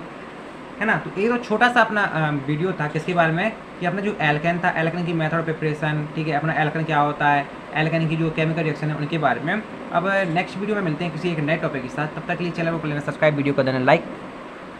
है ना। तो ये तो छोटा सा अपना वीडियो था किसके बारे में, कि अपना जो एल्केन था, एल्केन की मेथड ऑफ प्रिपरेशन। ठीक है, अपना एल्केन क्या होता है, एल्केन की जो केमिकल रिएक्शन है उनके बारे में। अब नेक्स्ट वीडियो में मिलते हैं किसी एक नए टॉपिक के साथ। तब तक के लिए चैनल को सब्सक्राइब, वीडियो को देना लाइक।